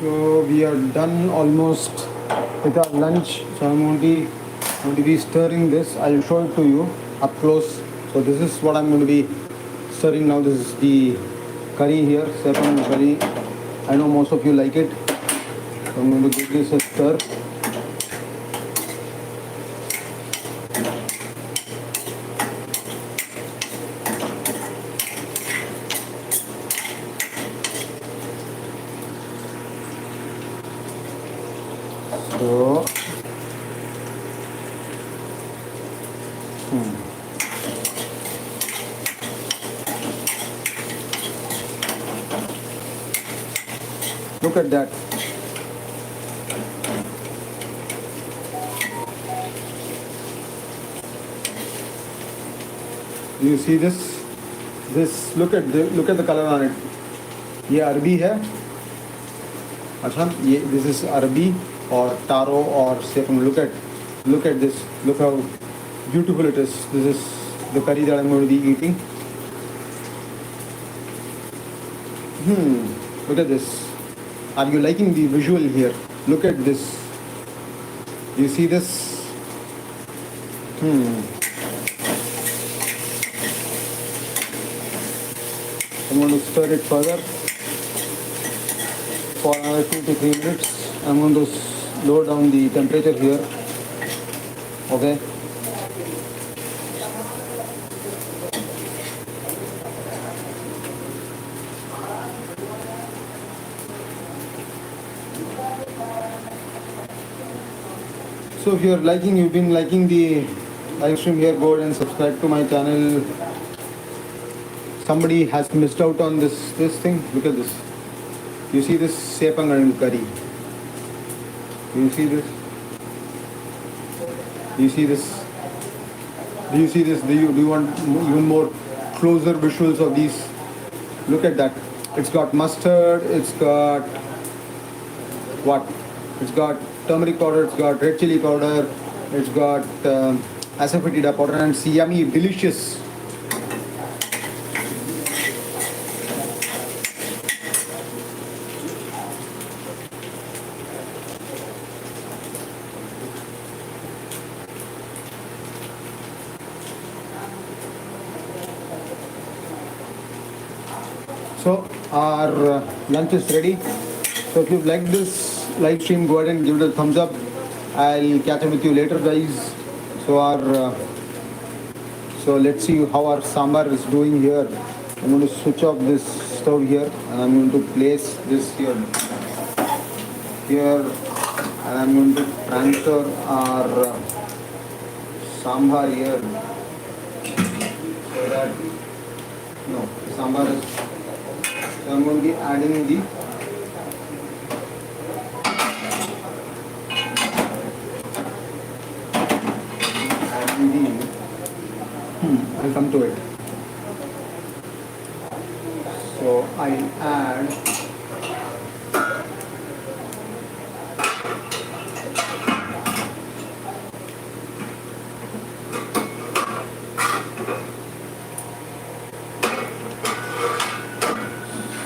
So we are done almost with our lunch. So I'm going to be stirring this. I'll show it to you up close. So this is what I'm going to be stirring now. This is the curry here, Sepankizhangu curry. I know most of you like it. So I'm going to give this a stir. So, look at that. Do you see this? Look at the color on it. ये अरबी है. अच्छा, ये this is arbi or taro or sepum. Look at this. Look how beautiful it is. This is the curry that I'm going to be eating. Look at this. Are you liking the visual here? Look at this. You see this? I'm going to stir it further for another 2 to 3 minutes. I'm going to lower down the temperature here. Okay. So if you've been liking the live stream here, go ahead and subscribe to my channel. Somebody has missed out on this thing. Look at this. You see this Sepankizhangu curry. You see this? You see this? Do you see this? Do you want even more closer visuals of these? Look at that. It's got mustard. It's got what? It's got turmeric powder. It's got red chili powder. It's got asafoetida powder, and it's yummy, delicious. So our lunch is ready. So if you like this live stream, go ahead and give it a thumbs up. I'll catch up with you later, guys. So let's see how our sambar is doing here. I'm going to switch off this stove here, and I'm going to place this here, and I'm going to transfer our sambhar here. So that sambar is. So I'm going to be adding the I'll come to it. So I'll add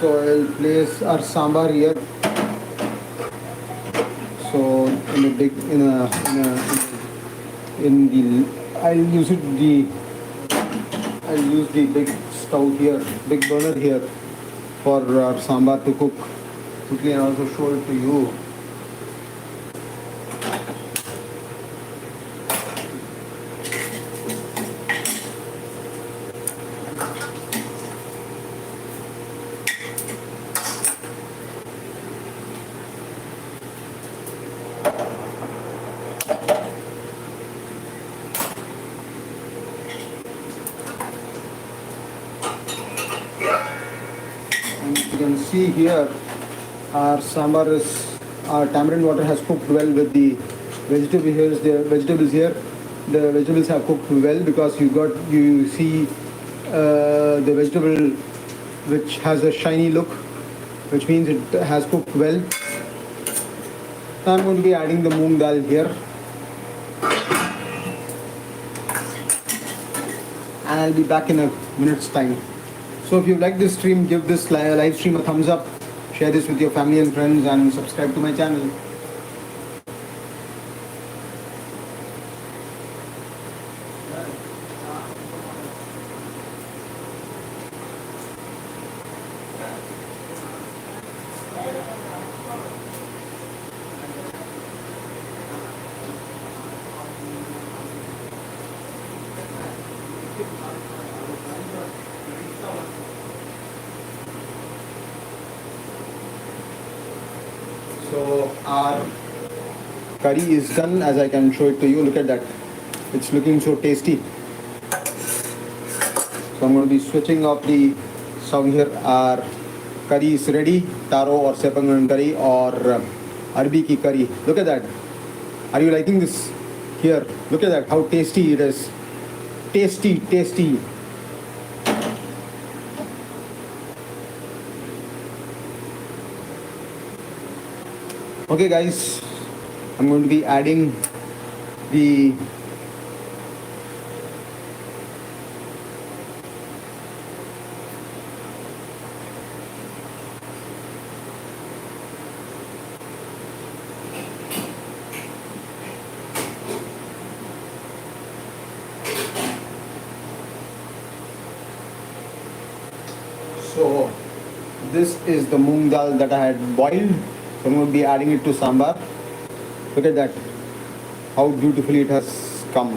I'll place our sambar here. So I'll use the big stove here, big burner here for our sambar to cook quickly, and also show it to you. You can see here our tamarind water has cooked well with the vegetables here. The vegetables have cooked well because you see the vegetable which has a shiny look, which means it has cooked well. I'm going to be adding the moong dal here, and I'll be back in a minute's time. So if you like this stream, give this live stream a thumbs up, share this with your family and friends, and subscribe to my channel. So our curry is done, as I can show it to you. Look at that. It's looking so tasty. So I'm going to be switching off the stove here. Our curry is ready. Taro or Sepankizhangu curry or arbi ki curry. Look at that. Are you liking this? Here, look at that. How tasty it is. Tasty, tasty. Okay guys, I'm going to be adding the So this is the moong dal that I had boiled. So I'm going to be adding it to sambar. Look at that, how beautifully it has come.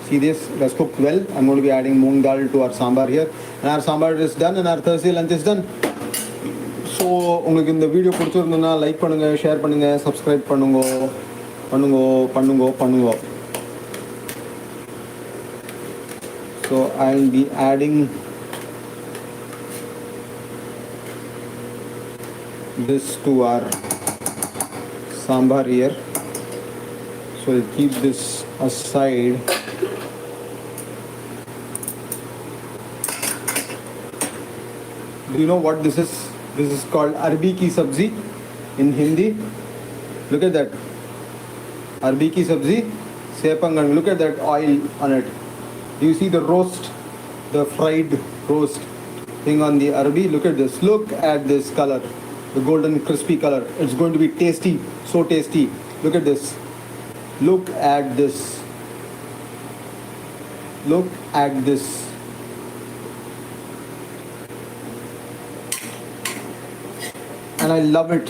See this, it has cooked well. I'm going to be adding moong dal to our sambar here. And our sambar is done and our Thursday lunch is done. So உங்களுக்கு இந்த video பிடிச்சிருந்ததுன்னா like பண்ணுங்கள், share பண்ணுங்கள், subscribe பண்ணுங்க. So I will be adding this to our sambar here. So I'll keep this aside. Do you know what this is? This is called arbi ki sabzi in Hindi. Look at that. Arbi ki sabzi, Sepankizhangu. Look at that oil on it. Do you see the roast, the fried roast thing on the arbi? Look at this. Look at this color, the golden crispy color. It's going to be tasty, so tasty. Look at this. Look at this. Look at this. And I love it.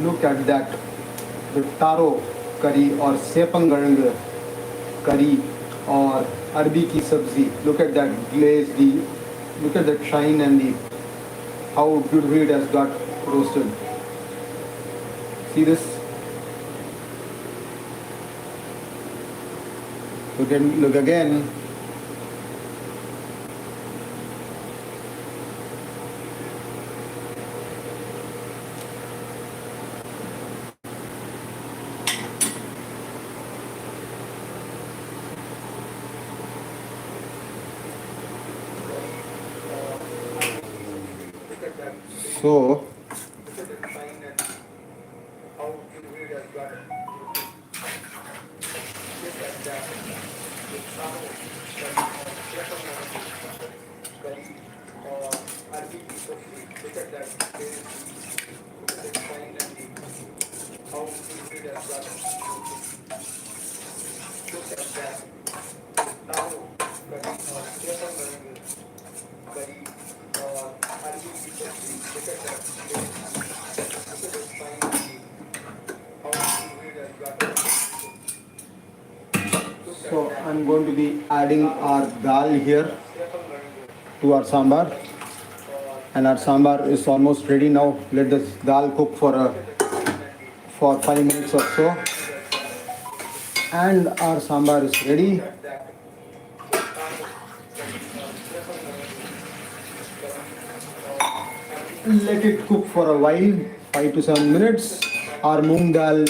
Look at that. The taro curry or Sepankizhangu curry or arbi ki sabzi. Look at that glaze, look at that shine and how beautifully it has got roasted. See this? Look again. So So I'm going to be adding our dal here to our sambar, and our sambar is almost ready now. Let this dal cook for 5 minutes or so, and our sambar is ready. Let it cook for a while, 5 to 7 minutes. Our moong dal,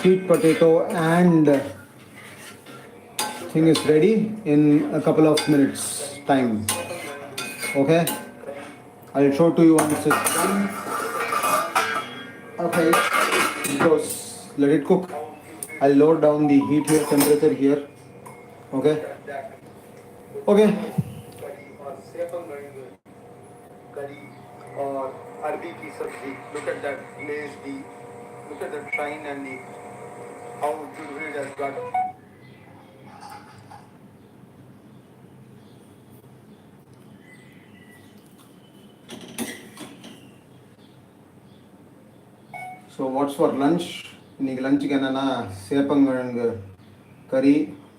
sweet potato and thing is ready in a couple of minutes time. Okay, I'll show to you once it's done. Okay, it goes. Let it cook. I'll lower down the heat here, temperature here. Okay. Curry or arbi ki sabzi. Look at that glaze, look at that shine and how beautiful it has got. So what's for lunch? இன்னைக்கு லஞ்சுக்கு என்னன்னா சேப்பங்கிழங்கு கறி,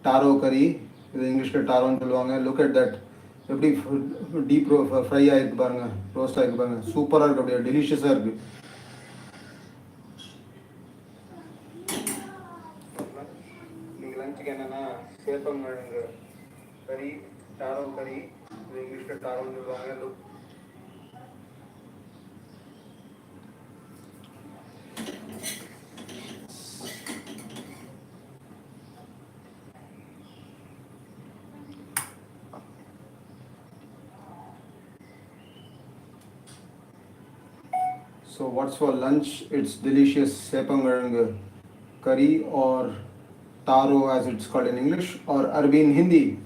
tarot கறி. இது இங்கிலீஷில் டாரோன்னு சொல்லுவாங்க. Look at that, எப்படி டீப் ஃப்ரை ஆகிருக்கு பாருங்க, ரோஸ்ட் ஆகிருக்கு பாருங்க, சூப்பராக இருக்குது, அப்படியே டெலிஷியஸாக இருக்குது. இன்னைக்கு லஞ்சுக்கு என்னன்னா சேப்பங்கிழங்கு கறி, டாரோ கறி. இது இங்கிலீஷில் டாரோன்னு சொல்லுவாங்க. Look. So what's for lunch? It's delicious Sepankizhangu curry or taro as it's called in English or arbi in Hindi.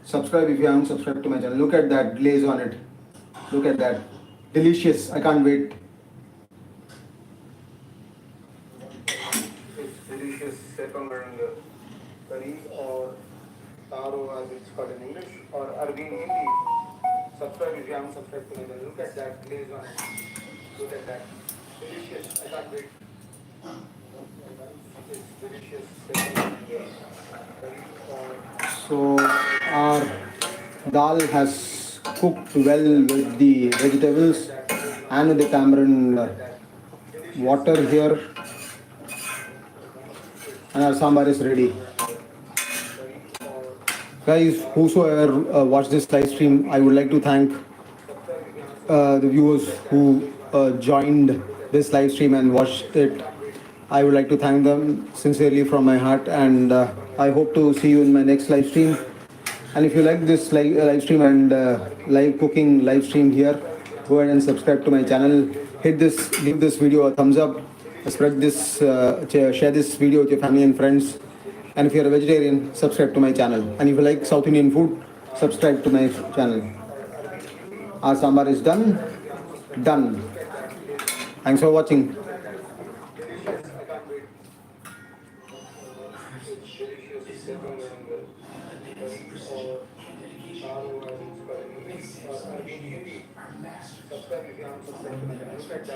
Subscribe if you haven't subscribed to my channel. Look at that glaze on it. Look at that. Delicious. I can't wait. It's delicious Sepankizhangu curry or taro as it's called in English or arbi in Hindi. Subscribe if you haven't subscribed to my channel. Look at that glaze on it. Look at that. Delicious. I can't wait. It's delicious Sepankizhangu curry or so our dal has cooked well with the vegetables and with the tamarind water here, and our sambar is ready. Guys, whosoever watched this live stream, I would like to thank the viewers who joined this live stream and watched it. I would like to thank them sincerely from my heart, and I hope to see you in my next live stream. And if you like this live stream and live cooking live stream here, go ahead and subscribe to my channel. Give this video a thumbs up. Spread this, share this video with your family and friends. And if you're a vegetarian, subscribe to my channel. And if you like South Indian food, subscribe to my channel. Our sambar is done. Done. Thanks for watching.